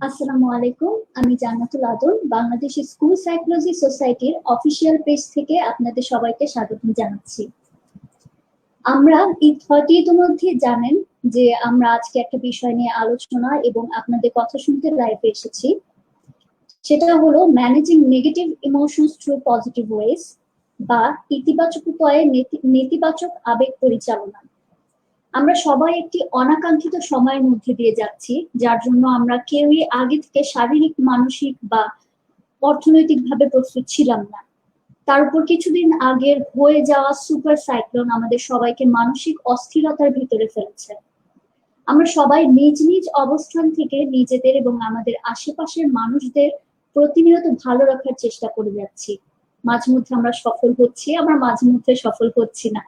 আসসালামু আলাইকুম। আমি জান্নাতুল আদল, বাংলাদেশ স্কুল সাইকোলজি সোসাইটির অফিসিয়াল পেজ থেকে আপনাদের সবাইকে স্বাগত জানাচ্ছি। আমরা হয়তো ইতিমধ্যে জানেন যে আমরা আজকে একটা বিষয় নিয়ে আলোচনা এবং আপনাদের কথা শুনতে লাইভে এসেছি। সেটা হলো managing negative emotions through positive ways, বা ইতিবাচক উপায়ে নেতিবাচক আবেগ পরিচালনা। আমরা সবাই একটি অনাকাঙ্ক্ষিত সময়ের মধ্যে দিয়ে যাচ্ছি, যার জন্য আমরা কেউই আগে থেকে শারীরিক, মানসিক বা অর্থনৈতিকভাবে প্রস্তুত ছিলাম না। তার উপর কিছুদিন আগের হয়ে যাওয়া সুপার সাইক্লোন আমাদের সবাইকে মানসিক অস্থিরতার ভিতরে ফেলেছে। আমরা সবাই নিজ নিজ অবস্থান থেকে নিজেদের এবং আমাদের আশেপাশের মানুষদের প্রতিনিয়ত ভালো রাখার চেষ্টা করে যাচ্ছি। মাঝে মধ্যে আমরা সফল হচ্ছি, আবার মাঝে মধ্যে সফল হচ্ছি না।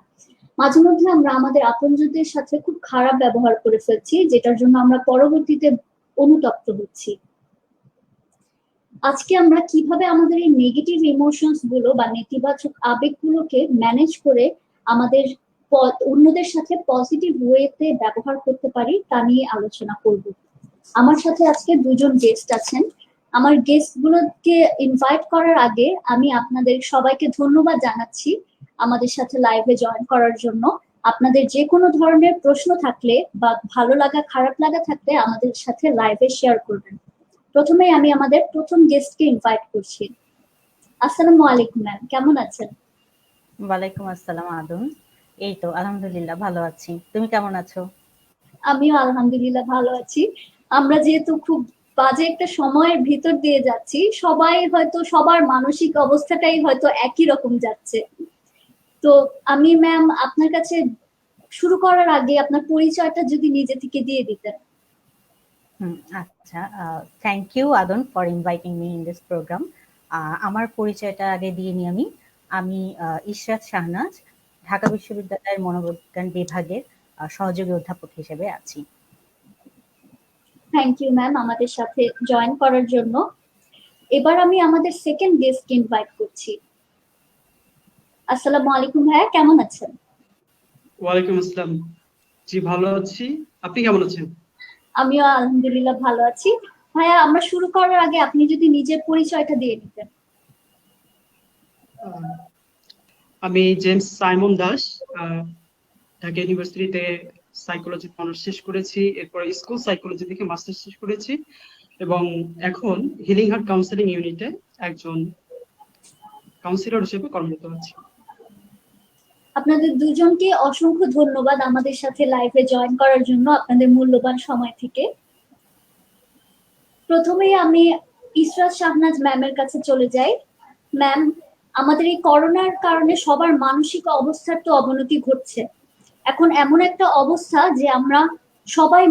মাঝে মধ্যে আমরা আমাদের আপনজনদের সাথে খুব খারাপ ব্যবহার করে ফেলছি, যেটার জন্য আমরা পরবর্তীতে অনুতপ্ত হচ্ছি। আজকে আমরা কিভাবে আমাদের এই নেগেটিভ ইমোশনস গুলো বা নেতিবাচক আবেগগুলোকে ম্যানেজ করে আমাদের অন্যদের সাথে পজিটিভ ওয়েতে ব্যবহার করতে পারি তা নিয়ে আলোচনা করব। আমার সাথে আজকে দুজন গেস্ট আছেন। আমার গেস্ট গুলোকে ইনভাইট করার আগে আমি আপনাদের সবাইকে ধন্যবাদ জানাচ্ছি আমাদের সাথে লাইভে জয়েন করার জন্য। আপনাদের যে কোনো ধরনের প্রশ্ন থাকলে বা ভালো লাগা খারাপ লাগা থাকলে আমাদের সাথে লাইভে শেয়ার করবেন। প্রথমে আমি আমাদের প্রথম গেস্টকে ইনভাইট করছি। আসসালামু আলাইকুম ম্যাম, কেমন আছেন? ওয়ালাইকুম আসসালাম আদম। এই তো আলহামদুলিল্লাহ ভালো আছি, তুমি কেমন আছো? আমিও আলহামদুলিল্লাহ ভালো আছি। আমরা যেহেতু খুব বাজে একটা সময়ের ভিতর দিয়ে যাচ্ছি, সবাই হয়তো সবার মানসিক অবস্থাটাই হয়তো একই রকম যাচ্ছে। তো আমি ম্যাম আপনার কাছে শুরু করার আগে আপনার পরিচয়টা যদি নিজে থেকে দিয়ে দিতেন। আচ্ছা, thank you Adan for inviting me in this program. আমার পরিচয়টা আগে দিয়ে নিই। আমি ইশরাত শাহনাজ, ঢাকা বিশ্ববিদ্যালয়ের মনোবিজ্ঞান বিভাগের সহযোগী অধ্যাপক হিসেবে আছি। থ্যাংক ইউ ম্যাম আমাদের সাথে জয়েন করার জন্য। এবার আমি আমাদের সেকেন্ড গেস্টকে ইনভাইট করছি। আসসালামু আলাইকুম ভাইয়া, কেমন আছেন? ওয়ালাইকুম আসসালাম। জি ভালো আছি, আপনি কেমন আছেন? আমিও আলহামদুলিল্লাহ ভালো আছি। ভাইয়া, আমরা শুরু করার আগে আপনি যদি নিজের পরিচয়টা দিয়ে দিতেন। আমি জেমস সাইমন দাস, ঢাকা ইউনিভার্সিটিতে সাইকোলজি অনার্স শেষ করেছি, এরপর স্কুল সাইকোলজি থেকে মাস্টার্স শেষ করেছি এবং এখন হিলিং হার্ট কাউন্সেলিং ইউনিটে একজন কাউন্সিলর হিসেবে কর্মরত আছি। আপনাদের দুজনকে অসংখ্য ধন্যবাদ আমাদের সাথে লাইভে জয়েন করার জন্য, আপনাদের মূল্যবান সময় থেকে। প্রথমেই আমি ইসরাত শাহনাজ ম্যামের কাছে চলে যাই। ম্যাম, আমাদের এই করোনার কারণে সবার মানসিক অবস্থার তো অবনতি ঘটছে। এখন এমন একটা অবস্থা যে আমরা সবাই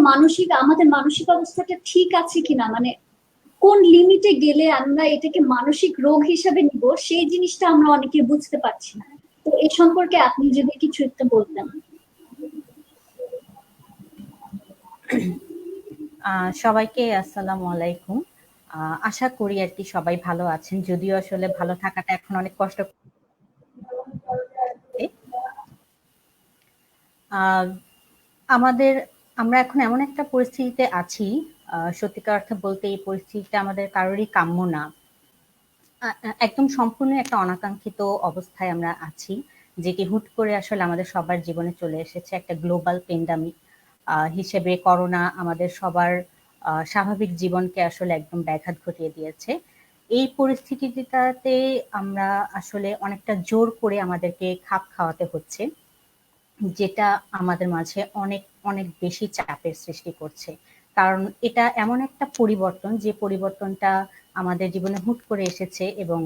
আমাদের মানসিক অবস্থাটা ঠিক আছে কিনা, মানে কোন লিমিটে গেলে আমরা এটাকে মানসিক রোগ হিসাবে নিব, সেই জিনিসটা আমরা অনেকে বুঝতে পারছি না। তো এই সম্পর্কে আপনি যদি কিছু একটু বলতেন। সবাইকে আসসালামু আলাইকুম। আশা করি আর কি সবাই ভালো আছেন, যদিও আসলে ভালো থাকাটা এখন অনেক কষ্ট। আমরা এখন এমন একটা পরিস্থিতিতে আছি, সত্যিকার অর্থে বলতে এই পরিস্থিতিটা আমাদের কারোরই কাম্য না। একদম সম্পূর্ণ একটা অনাকাঙ্ক্ষিত অবস্থায় আমরা আছি, যেটি হুট করে আসলে আমাদের সবার জীবনে চলে এসেছে। একটা গ্লোবাল পেন্ডামিক হিসেবে করোনা আমাদের সবার স্বাভাবিক জীবনকে আসলে একদম ব্যাঘাত ঘটিয়ে দিয়েছে। এই পরিস্থিতিটাতে আমরা আসলে অনেকটা জোর করে আমাদেরকে খাপ খাওয়াতে হচ্ছে, যেটা আমাদের মাঝে অনেক অনেক বেশি চাপের সৃষ্টি করছে। কারণ এটা এমন একটা পরিবর্তন, যে পরিবর্তনটা আমাদের জীবনে হুট করে এসেছে এবং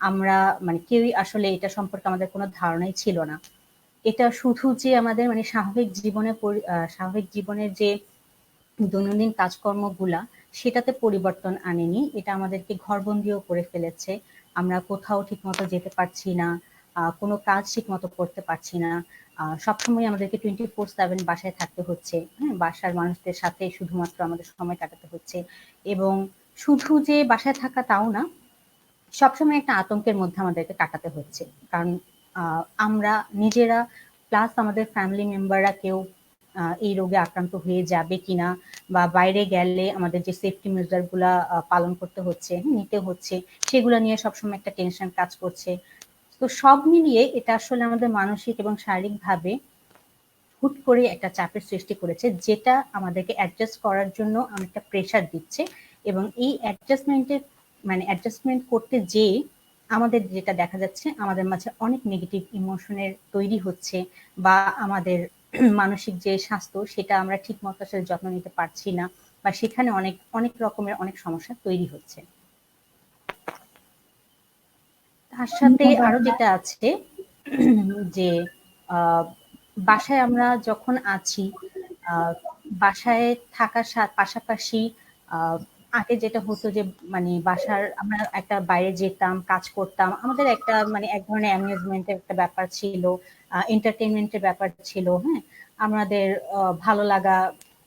আমরা মানে কেউই আসলে এটা সম্পর্কে আমাদের কোনো ধারণাই ছিল না। এটা শুধু যে আমাদের মানে স্বাভাবিক জীবনের যে দৈনন্দিন কাজকর্মগুলা সেটাতে পরিবর্তন আনেনি, এটা আমাদেরকে ঘরবন্দিও করে ফেলেছে। আমরা কোথাও ঠিকমতো যেতে পারছি না, কোনো কাজ ঠিকমতো করতে পারছি না। সবসময় আমাদেরকে 24/7 বাসায় থাকতে হচ্ছে। হ্যাঁ, বাসার মানুষদের সাথে শুধুমাত্র আমাদের সময় কাটাতে হচ্ছে। এবং শুধু যে বাসায় থাকা তাও না, সবসময় একটা আতঙ্কের মধ্যে আমাদেরকে কাটাতে হচ্ছে। কারণ আমরা নিজেরা প্লাস আমাদের ফ্যামিলি মেম্বাররা কেউ এই রোগে আক্রান্ত হয়ে যাবে কিনা, বা বাইরে গেলে আমাদের যে সেফটি মেজার গুলা পালন করতে হচ্ছে, নিতে হচ্ছে, সেগুলো নিয়ে সবসময় একটা টেনশন কাজ করছে। তো সব মিলিয়ে এটা আসলে আমাদের মানসিক এবং শারীরিক ভাবে হুট করে একটা চাপের সৃষ্টি করেছে, যেটা আমাদেরকে অ্যাডজাস্ট করার জন্য অনেকটা প্রেশার দিচ্ছে। এবং এই অ্যাডজাস্টমেন্ট করতে যেয়ে আমাদের যেটা দেখা যাচ্ছে, আমাদের মাঝে অনেক নেগেটিভ ইমোশনের তৈরি হচ্ছে, বা আমাদের মানসিক যে স্বাস্থ্য সেটা আমরা ঠিক মতো আসলে যত্ন নিতে পারছি না, বা সেখানে অনেক অনেক রকমের অনেক সমস্যা তৈরি হচ্ছে। তার সাথে ধন্যবাদ আরো ম্যাম। যেটা আছে যে আহ, বাসায় আমরা যখন আছি, আহ, বাসায় থাকার পাশাপাশি আহ, আগে যেটা হতো যে বাসার আমরা একটা বাইরে যেতাম, কাজ করতাম, আমাদের একটা এক ধরনের অ্যামিউজমেন্টের একটা ব্যাপার ছিল, এন্টারটেনমেন্টের ব্যাপার ছিল। হ্যাঁ, আমাদের ভালো লাগা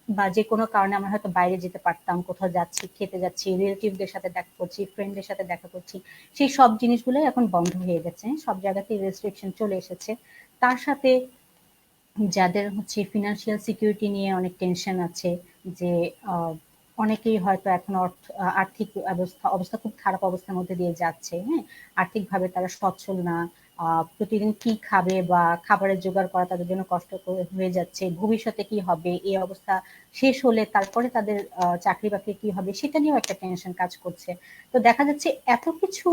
বা যে কোনো কারণে আমরা হয়তো বাইরে যেতে পারতাম, কোথাও যাচ্ছি, খেতে যাচ্ছি, রিলেটিভদের সাথে দেখা করছি, ফ্রেন্ডদের সাথে দেখা করছি, সেই সব জিনিসগুলোই এখন বন্ধ হয়ে গেছে। সব জায়গাতেই রেস্ট্রিকশন চলে এসেছে। তার সাথে যাদের হচ্ছে ফিনান্সিয়াল সিকিউরিটি নিয়ে অনেক টেনশন আছে, যে আহ, অনেকেই হয়তো এখন আর্থিক অবস্থা খুব খারাপ অবস্থার মধ্যে দিয়ে যাচ্ছে। হ্যাঁ, আর্থিকভাবে তারা সচ্ছল না, প্রতিদিন কি খাবে বা খাবারের জোগাড় করা তাদের জন্য কষ্ট হয়ে যাচ্ছে, ভবিষ্যতে কি হবে, এই অবস্থা শেষ হলে তারপরে তাদের চাকরি বাকরি কি হবে সেটা নিয়েও একটা টেনশন কাজ করছে। তো দেখা যাচ্ছে এত কিছু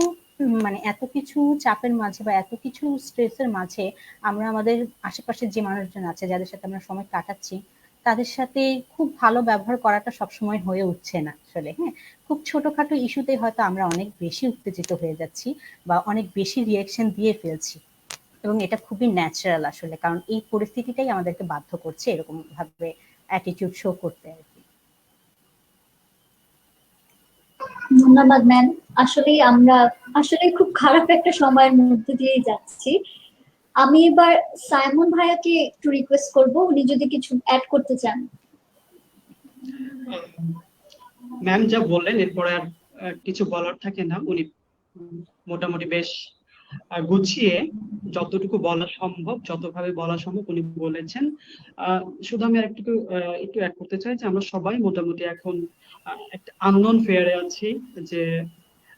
এত কিছু চাপের মাঝে বা এত কিছু স্ট্রেসের মাঝে আমরা আমাদের আশেপাশের যে মানুষজন আছে যাদের সাথে আমরা সময় কাটাচ্ছি, তাদের সাথে খুব ভালো ব্যবহার করাটা সবসময় হয়ে উঠছে না আসলে। হ্যাঁ, খুব ছোটখাটো ইস্যুতে হয়তো আমরা অনেক বেশি উত্তেজিত হয়ে যাচ্ছি বা অনেক বেশি রিয়েকশন দিয়ে ফেলছি, এবং এটা খুবই ন্যাচারাল আসলে, কারণ এই পরিস্থিতিটাই আমাদেরকে বাধ্য করছে এরকম ভাবে অ্যাটিটিউড শো করতে আর কি। ধন্যবাদ ম্যাম। আমরা আসলে খুব খারাপ একটা সময়ের মধ্যে দিয়ে যাচ্ছি। আমি এবার সাইমন ভাইয়াকে একটু রিকোয়েস্ট করব, উনি যদি কিছু অ্যাড করতে চান। ম্যাম যা বললেন এরপরে আর কিছু বলার থাকে না। উনি মোটামুটি বেশ গুছিয়ে যতটুকু বলা সম্ভব, যতভাবে বলা সম্ভব উনি বলেছেন। শুধু আমি একটু অ্যাড করতে চাই যে আমরা সবাই মোটামুটি এখন একটা আননোন ফেয়ারে আছি, যে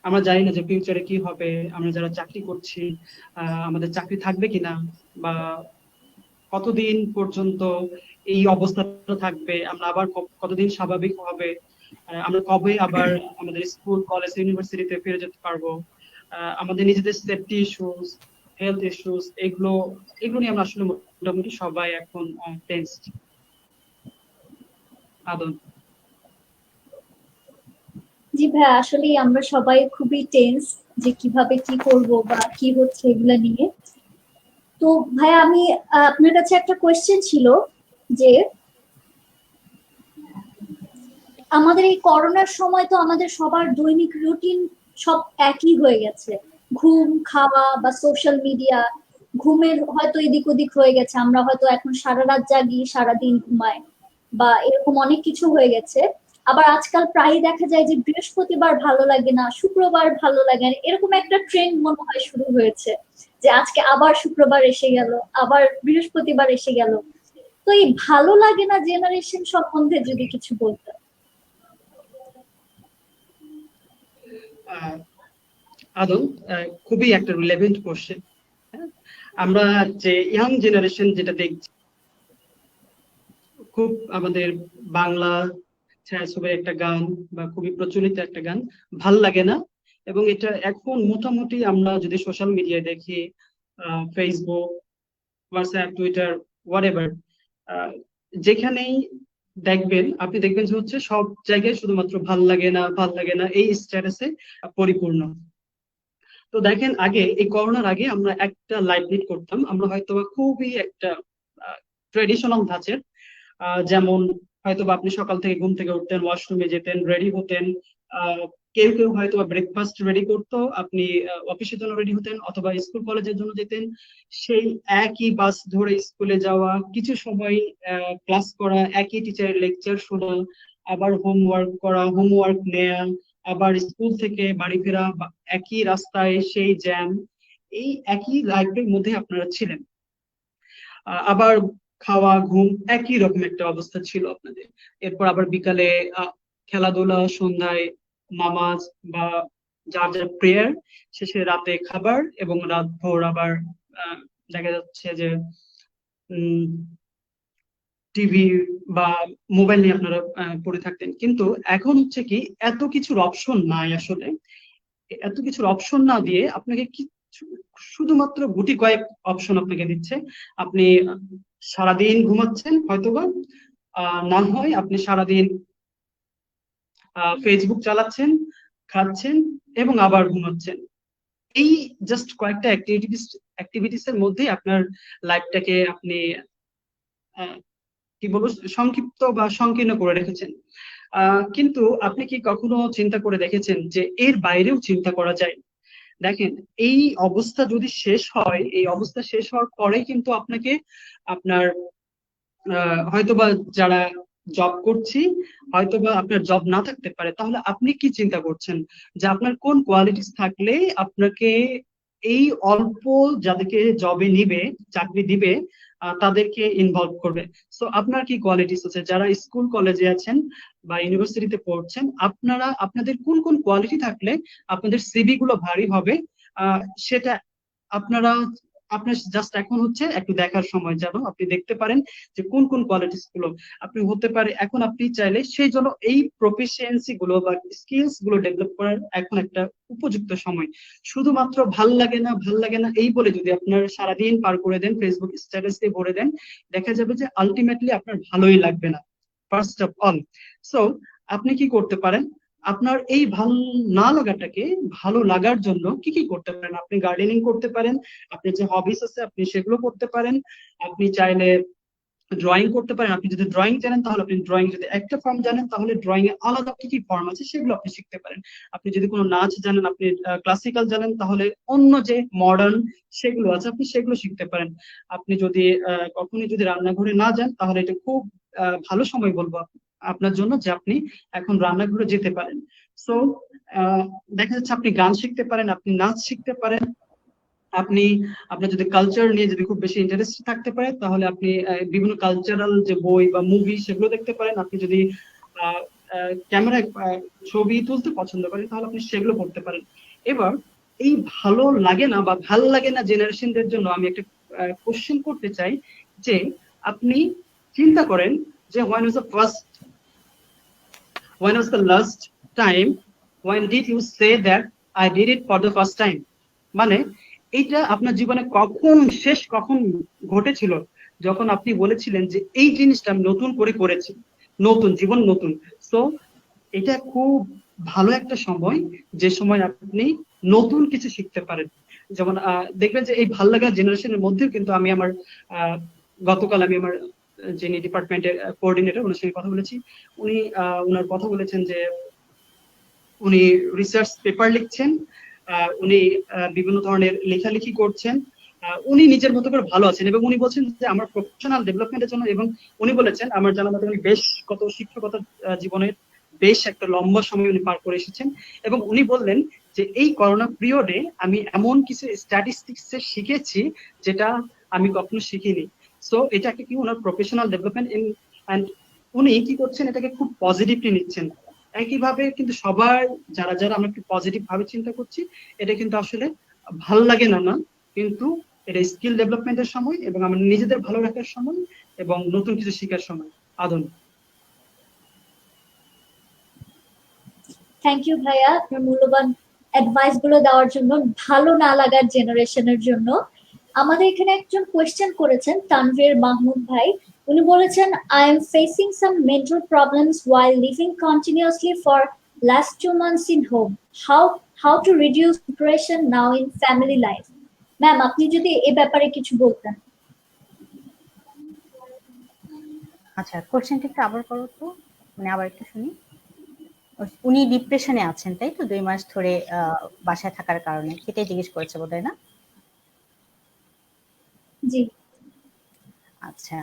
আমরা জানি না যে ফিউচারে কি হবে। আমরা যারা চাকরি করছি, আমাদের চাকরি থাকবে কিনা, বা কতদিন পর্যন্ত এই অবস্থাটা থাকবে, আমরা আবার কতদিন স্বাভাবিক হবে, আমরা কবে আবার আমাদের স্কুল কলেজ ইউনিভার্সিটিতে ফিরে যেতে পারবো, আমাদের নিজেদের সেফটি ইস্যুস, হেলথ ইস্যুস, এগুলো এগুলো নিয়ে আমরা আসলে মোটামুটি সবাই এখন টেনসড। আদন। জি ভাইয়া, আসলে আমরা সবাই খুবই টেন্স যে কিভাবে কি করব বা কি হচ্ছে এগুলা নিয়ে। তো ভাইয়া আমি আপনার কাছে একটা কোয়েশ্চেন ছিল যে আমাদের এই করোনার সময় তো আমাদের সবার দৈনিক রুটিন সব একই হয়ে গেছে। ঘুম, খাওয়া বা সোশ্যাল মিডিয়া, ঘুমের হয়তো এদিক ওদিক হয়ে গেছে। আমরা হয়তো এখন সারা রাত জাগি, সারাদিন ঘুমাই, বা এরকম অনেক কিছু হয়ে গেছে। আবার আজকাল প্রায়ই দেখা যায় যে বৃহস্পতিবার ভালো লাগে না, শুক্রবার ভালো লাগে না, এরকম একটা ট্রেন্ড মনে হয় শুরু হয়েছে, যে আজকে আবার শুক্রবার এসে গেল, আবার বৃহস্পতিবার এসে গেল। তো এই ভালো লাগে না জেনারেশন সম্বন্ধে যদি কিছু বলতেন। আহ, আদন, খুবই একটা রিলেভেন্ট কোশ্চেন। আমরা যে ইয়াং জেনারেশন যেটা দেখছি, খুব আমাদের বাংলা ছায়াছবির একটা গান বা খুবই প্রচলিত একটা গান ভাল লাগে না। এবং এটা এখন মোটামুটি আমরা যদি সোশ্যাল মিডিয়ায় দেখি, ফেসবুক, হোয়াটসঅ্যাপ, টুইটার, হোয়াটএভার, যেখানেই আপনি দেখবেন যে হচ্ছে সব জায়গায় শুধুমাত্র ভাল লাগে না, ভাল লাগে না, এই স্ট্যাটাসে পরিপূর্ণ। তো দেখেন, আগে এই করোনার আগে আমরা একটা লাইফ লিড করতাম, আমরা হয়তো খুবই একটা ট্রেডিশনাল ধাঁচের। যেমন হয়তো বা আপনি সকাল থেকে ঘুম থেকে উঠতেন, ওয়াশরুমে যেতেন, রেডি হতেন, আহ, কেউ কেউ হয়তো বা ব্রেকফাস্ট রেডি করতো, আপনি অফিসের জন্য রেডি হতেন অথবা স্কুল কলেজের জন্য যেতেন। সেই একই বাস ধরে স্কুলে যাওয়া, কিছু সময় ক্লাস করা, একই টিচারের লেকচার শোনা, আবার হোমওয়ার্ক করা, হোমওয়ার্ক নেয়া, আবার স্কুল থেকে বাড়ি ফেরা, বা একই রাস্তায় সেই জ্যাম, এই একই লাইফের মধ্যে আপনারা ছিলেন। আবার খাওয়া ঘুম একই রকম একটা অবস্থা ছিল আপনাদের। এরপর আবার বিকালে খেলাধুলা, সন্ধ্যায় নামাজ বা যার যার প্রেয়ার, শেষে রাতে খাবার, এবং রাত ভোর আবার আহ, দেখা যাচ্ছে যে টিভি বা মোবাইল নিয়ে আপনারা পড়ে থাকতেন। কিন্তু এখন হচ্ছে কি, এত কিছুর অপশন নাই আসলে। এত কিছুর অপশন না দিয়ে আপনাকে কিছু, শুধুমাত্র গুটি কয়েক অপশন আপনাকে দিচ্ছে। আপনি সারাদিন ঘুমাচ্ছেন হয়তোবা, না হয় আপনি সারাদিন ফেসবুক চালাচ্ছেন, খাচ্ছেন এবং আবার ঘুমাচ্ছেন। এই জাস্ট কয়েকটা অ্যাক্টিভিটিস এর মধ্যে আপনার লাইফটাকে আপনি আহ, কি বলবো, সংক্ষিপ্ত বা সংকীর্ণ করে রেখেছেন। কিন্তু আপনি কি কখনো চিন্তা করে দেখেছেন যে এর বাইরেও চিন্তা করা যায়? দেখেন, এই অবস্থা যদি শেষ হয়, এই অবস্থা শেষ হওয়ার পরে কিন্তু আপনাকে আপনার হয়তোবা যারা জব করছি, হয়তোবা আপনার জব না থাকতে পারে, তাহলে আপনি কি চিন্তা করছেন যে আপনার কোন কোয়ালিটিস থাকলে আপনাকে এই অল্প যাদেরকে জবে নিবে, চাকরি দিবে, তাদেরকে ইনভলভ করবে। সো আপনার কি কোয়ালিটিস আছে? যারা স্কুল কলেজে আছেন বা ইউনিভার্সিটিতে পড়ছেন, আপনারা আপনাদের কোন কোন কোয়ালিটি থাকলে আপনাদের সিভি গুলো ভারী হবে, সেটা আপনারা, আপনার জাস্ট এখন হচ্ছে একটু দেখার সময়, যেন আপনি দেখতে পারেন যে কোন কোন কোয়ালিটিস গুলো আপনি হতে পারে। এখন আপনি চাইলে সেই জন্য এই প্রফিসিয়েন্সি গুলো বা স্কিলস গুলো ডেভেলপ করার এখন একটা উপযুক্ত সময়। শুধুমাত্র ভাল লাগে না, ভাল লাগে না এই বলে যদি আপনার সারাদিন পার করে দেন, ফেসবুক স্ট্যাটাস দিয়ে ভরে দেন, দেখা যাবে যে আলটিমেটলি আপনার ভালোই লাগবে না, ফার্স্ট অফ অল। সো আপনি কি করতে পারেন? আপনার এই ভালো না লাগাটাকে ভালো লাগার জন্য কি কি করতে পারেন? আপনি গার্ডেনিং করতে পারেন, আপনি যে হবিস আছে আপনি সেগুলো করতে পারেন, আপনি চাইলে ড্রয়িং করতে পারেন। আপনি যদি ড্রয়িং জানেন তাহলে আপনি ড্রয়িং, যদি একটা ফর্ম জানেন তাহলে ড্রয়িং এর আলাদা কি কি ফর্ম আছে সেগুলো আপনি শিখতে পারেন। আপনি যদি কোনো নাচ জানেন, আপনি ক্লাসিক্যাল জানেন, তাহলে অন্য যে মডার্ন সেগুলো আছে আপনি সেগুলো শিখতে পারেন। আপনি যদি কখনই যদি রান্নাঘরে না যান, তাহলে এটা খুব ভালো সময় বলবো আপনার জন্য যে আপনি এখন রান্নাঘরে যেতে পারেন। সো দেখা যাচ্ছে আপনি গান শিখতে পারেন, আপনি নাচ শিখতে পারেন, আপনি, আপনার যদি কালচার নিয়ে যদি খুব বেশি ইন্টারেস্ট থাকতে পারে, তাহলে আপনি বিভিন্ন কালচারাল যে বই বা মুভি সেগুলো দেখতে পারেন। আপনি যদি ক্যামেরায় ছবি তুলতে পছন্দ করেন, তাহলে আপনি সেগুলো করতে পারেন। এবার এই ভালো লাগে না বা ভাল লাগে না জেনারেশনদের জন্য আমি একটা কোশ্চেন করতে চাই, যে আপনি চিন্তা করেন যে when was the last time, when did you say that I did it for the first time? মানে এইটা আপনার জীবনে কখন শেষ, কখন ঘটেছিল, যখন আপনি বলেছিলেন যে এই জিনিসটা আমি নতুন করে করেছি, নতুন জীবন নতুন। সো এটা খুব ভালো একটা সময়, যে সময় আপনি নতুন কিছু শিখতে পারেন। যেমন দেখবেন যে এই ভাল লাগা জেনারেশনের মধ্যেও কিন্তু আমি আমার গতকাল আমি আমার যিনি ডিপার্টমেন্টের কোঅর্ডিনেটর, ওনার সঙ্গে কথা বলেছি। উনি ওনার কথা বলেছেন যে উনি রিসার্চ পেপার লিখছেন, উনি বিভিন্ন ধরনের লেখালেখি করছেন, উনি নিজের মতো করে ভালো আছেন, এবং উনি বলছেন যে আমার প্রফেশনাল ডেভেলপমেন্টের জন্য, এবং উনি বলেছেন আমার জানা মতে উনি বেশ কত শিক্ষকতা জীবনের বেশ একটা লম্বা সময় উনি পার করে এসেছেন। এবং উনি বললেন যে এই করোনা পিরিয়ডে আমি এমন কিছু স্ট্যাটিস্টিক্স শিখেছি যেটা আমি কখনো শিখিনি। সো এটাকে কি ওনার প্রফেশনাল ডেভেলপমেন্ট ইন, এন্ড উনি কি করছেন, এটাকে খুব পজিটিভলি নিচ্ছেন। একইভাবে কিন্তু সবার, যারা যারা আমরা একটু পজিটিভ ভাবে চিন্তা করছি, এটা কিন্তু আসলে ভাল লাগে না না, কিন্তু এটা স্কিল ডেভেলপমেন্টের সময় এবং আমাদের নিজেদের ভালো রাখার সময় এবং নতুন কিছু শেখার সময়। আদন। থ্যাংক ইউ ভাইয়া আপনার মূল্যবান অ্যাডভাইস গুলো দেওয়ার জন্য, ভালো না লাগার জেনারেশনের জন্য। আমাদের এখানে একজন কোয়েশ্চেন করেছেন, তানভীর মাহমুদ ভাই। উনি বলেছেন, I am facing some mental problems while living continuously for last 2 months in home. How to reduce depression now in family life? Ma'am, আপনি যদি এই ব্যাপারে কিছু বলতেন। আচ্ছা, কোশ্চেনটা একটু আবার করো তো, মানে আবার একটু শুনি। উনি ডিপ্রেশনে আছেন তাই তো, 2 মাস ধরে বাসায় থাকার কারণে, সেটাই জিজ্ঞেস করেছে বোধহয় না? জি। আচ্ছা,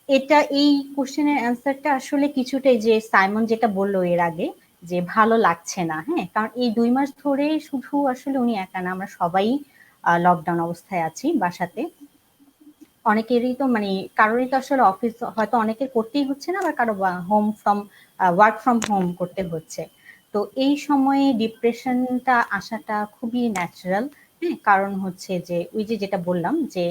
এটা, এই কোশ্চেনের অ্যান্সারটা আসলে কিছুটাই যে সাইমন যেটা বললো এর আগে, যে ভালো লাগছে না। হ্যাঁ, কারণ এই 2 মাস ধরে শুধু আসলে উনি একা না, আমরা সবাই লকডাউন অবস্থায় আছি বাসাতে। অনেকেরই তো মানে কারোরই তো আসলে অফিস হয়তো অনেকের করতেই হচ্ছে না, আবার কারো ওয়ার্ক ফ্রম হোম করতে হচ্ছে। তো এই সময়ে ডিপ্রেশনটা আসাটা খুবই ন্যাচারাল। হ্যাঁ, কারণ হচ্ছে যে ওই যে যেটা বললাম যে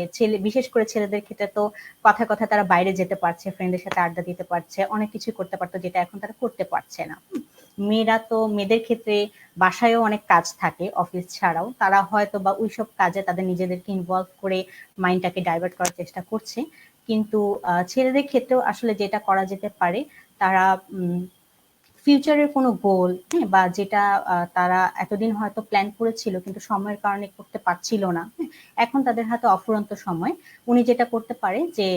বিশেষ করে ছেলেদের ক্ষেত্রে তো কথায় কথায় তারা বাইরে যেতে পারছে, ফ্রেন্ডের সাথে আড্ডা দিতে পারছে, অনেক কিছু করতে পারতো যেটা এখন তারা করতে পারছে না। মেয়েরা তো মেয়েদের ক্ষেত্রে বাসায়ও অনেক কাজ থাকে অফিস ছাড়াও, তারা হয়তো বা ওইসব কাজে তাদের নিজেদেরকে ইনভলভ করে মাইন্ডটাকে ডাইভার্ট করার চেষ্টা করছে। কিন্তু ছেলেদের ক্ষেত্রেও আসলে যেটা করা যেতে পারে, তারা ফিউচারের কোনো গোল, হ্যাঁ, বা যেটা তারা এতদিন হয়তো প্ল্যান করেছিল কিন্তু সময়ের কারণে করতে পারছিল না, হ্যাঁ, এখন তাদের হাতে অফুরন্ত সময়। উনি যেটা করতে পারে যে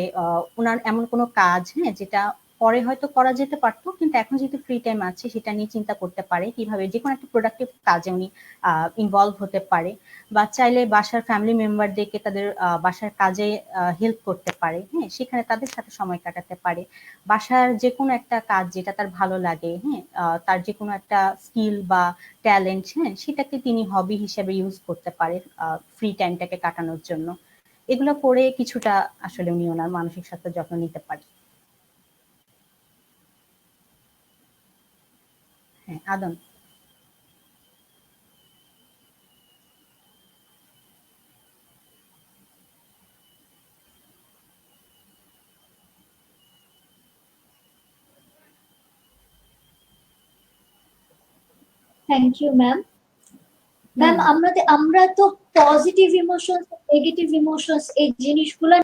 উনার এমন কোনো কাজ, হ্যাঁ, যেটা পরে হয়তো করা যেতে পারতো কিন্তু এখন যেহেতু ফ্রি টাইম আছে সেটা নিয়ে চিন্তা করতে পারে কিভাবে যে কোনো একটা প্রোডাক্টিভ কাজে উনি ইনভলভ হতে পারে। বা চাইলে বাসার ফ্যামিলি মেম্বারদেরকে তাদের বাসার কাজে হেল্প করতে পারে, হ্যাঁ, সেখানে তাদের সাথে সময় কাটাতে পারে। বাসার যে কোনো একটা কাজ যেটা তার ভালো লাগে, হ্যাঁ, তার যে কোনো একটা স্কিল বা ট্যালেন্ট, হ্যাঁ, সেটাকে তিনি হবি হিসেবে ইউজ করতে পারে ফ্রি টাইমটাকে কাটানোর জন্য। এগুলো করে কিছুটা আসলে উনি ওনার মানসিক স্বাস্থ্যের যত্ন নিতে পারে। হ্যাঁ, Adam. Thank you ma'am. Ma'am, hmm. আমরা তো পজিটিভ ইমোশনস, নেগেটিভ ইমোশনস এই জিনিসগুলো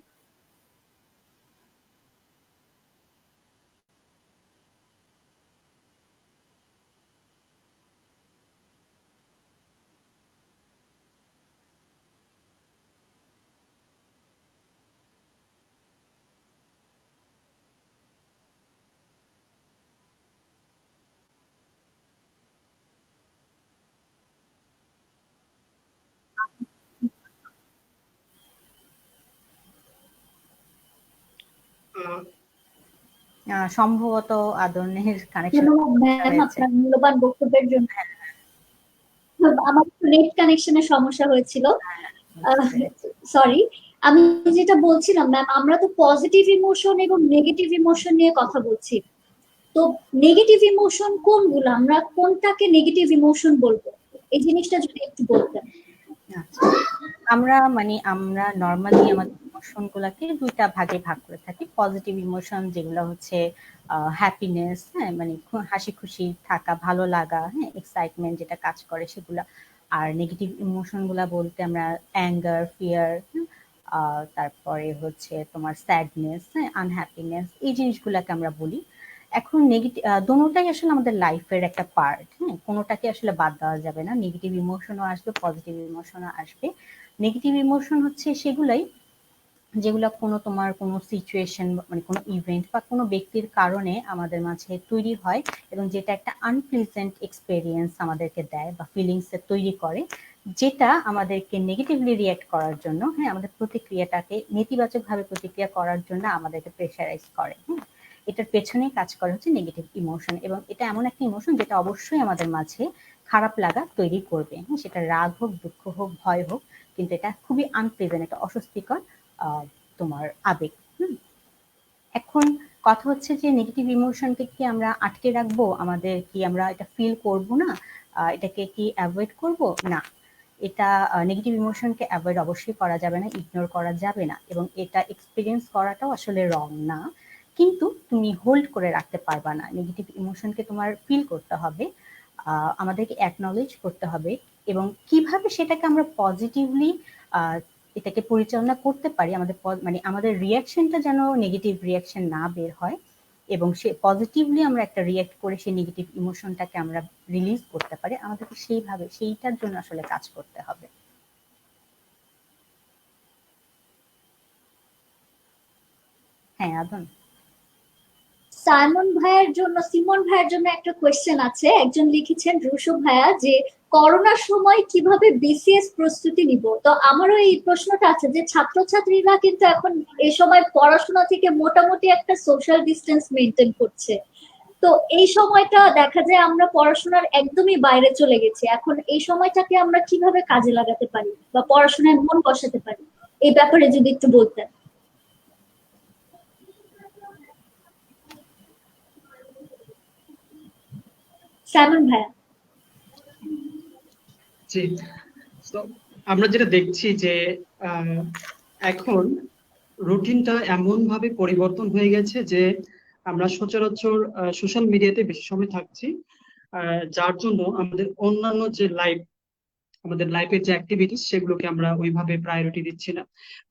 আহ, সম্ভবত আদনের কানেকশন ধন্যবাদ সমস্যা ম্যাম হয়েছে। আপনার মূল্যবান বক্তব্যের জন্য। আমার নেট কানেকশনের সমস্যা হয়েছিল, বুঝতে পেরেছি। সরি। আমি যেটা বলছিলাম ম্যাম, আমরা তো পজিটিভ ইমোশন এবং নেগেটিভ ইমোশন নিয়ে কথা বলছি। তো নেগেটিভ ইমোশন কোনগুলো, আমরা কোনটাকে নেগেটিভ ইমোশন বলবো, এই জিনিসটা যদি একটু বলতেন। আচ্ছা, আমরা নরমালি আমাদের ইমোশন গুলাকে দুইটা ভাগে ভাগ করে থাকি। পজিটিভ ইমোশন যেগুলো হচ্ছে হ্যাপিনেস, হ্যাঁ, মানে হাসি খুশি থাকা, ভালো লাগা, হ্যাঁ, এক্সাইটমেন্ট যেটা কাজ করে সেগুলা। আর নেগেটিভ ইমোশন গুলা বলতে আমরা অ্যাঙ্গার, ফিয়ার, তারপরে হচ্ছে তোমার স্যাডনেস, হ্যাঁ, আনহ্যাপিনেস, এই জিনিসগুলাকে আমরা বলি। এখন দোনোটাই আসলে আমাদের লাইফের একটা পার্ট, হ্যাঁ, কোনোটাকে আসলে বাদ দেওয়া যাবে না। নেগেটিভ ইমোশনও আসবে, পজিটিভ ইমোশনও আসবে। নেগেটিভ ইমোশন হচ্ছে সেগুলাই যেগুলো তোমার কোনো সিচুয়েশন মানে কোনো ইভেন্ট বা কোনো ব্যক্তির কারণে আমাদের মাঝে তৈরি হয় এবং যেটা একটা আনপ্লিজেন্ট এক্সপেরিয়েন্স আমাদেরকে দেয় বা ফিলিংস তৈরি করে, যেটা আমাদেরকে নেগেটিভলি রিয়েক্ট করার জন্য, হ্যাঁ, আমাদের প্রতিক্রিয়াটাকে নেতিবাচক ভাবে প্রতিক্রিয়া করার জন্য আমাদেরকে প্রেশারাইজ করে। হ্যাঁ, এটার পেছনেই কাজ করে হচ্ছে নেগেটিভ ইমোশন, এবং এটা এমন একটা ইমোশন যেটা অবশ্যই আমাদের মাঝে খারাপ লাগা তৈরি করবে। হ্যাঁ, সেটা রাগ হোক, দুঃখ হোক, ভয় হোক, কিন্তু এটা খুবই আনপ্লেজেন্ট, একটা অস্বস্তিকর আহ, তোমার আবেগ। হুম। এখন কথা হচ্ছে যে নেগেটিভ ইমোশনকে কি আমরা আটকে রাখবো, আমাদের কি আমরা এটা ফিল করব না, এটাকে কি অ্যাভয়েড করব? না, এটা নেগেটিভ ইমোশনকে অ্যাভয়েড অবশ্যই করা যাবে না, ইগনোর করা যাবে না, এবং এটা এক্সপিরিয়েন্স করাটাও আসলে রং না। কিন্তু তুমি হোল্ড করে রাখতে পারবা না, নেগেটিভ ইমোশনকে তোমার ফিল করতে হবে, আমাদেরকে অ্যাকনলেজ করতে হবে। এবং কিভাবে সেটাকে আমরা পজিটিভলি এটাকে পরিচালনা করতে পারি, আমাদের মানে আমাদের রিয়াকশনটা যেন নেগেটিভ রিয়াকশন না বের হয়, এবং সে পজিটিভলি আমরা একটা রিয়াক্ট করে সেই নেগেটিভ ইমোশনটাকে আমরা রিলিজ করতে পারি, আমাদেরকে সেইভাবে সেইটার জন্য আসলে কাজ করতে হবে। হ্যাঁ, আদন। সিমন ভাইয়ের জন্য একটা কোয়েশ্চেন আছে। একজন লিখেছেন রুশো ভাইয়া যে করোনার সময় কিভাবে বিসিএস প্রস্তুতি নিব। তো আমারও এই প্রশ্নটা আছে যে ছাত্রছাত্রীরা কিন্তু এখন এই সময় পড়াশোনা থেকে মোটামুটি একটা সোশ্যাল ডিস্টেন্স মেনটেন করছে। তো এই সময়টা দেখা যায় আমরা পড়াশোনার একদমই বাইরে চলে গেছি, এখন এই সময়টাকে আমরা কিভাবে কাজে লাগাতে পারি বা পড়াশোনায় মন বসাতে পারি, এই ব্যাপারে যদি একটু বলতেন। সাইমন ভাইয়া। জি, তো আমরা যেটা দেখছি যে আহ, এখন রুটিনটা এমন ভাবে পরিবর্তন হয়ে গেছে যে আমরা সচরাচর সোশ্যাল মিডিয়াতে বেশি সময় থাকছি, যার জন্য আমাদের অন্যান্য যে আমাদের লাইফের যে অ্যাক্টিভিটিস সেগুলোকে আমরা ওইভাবে প্রায়োরিটি দিচ্ছি না,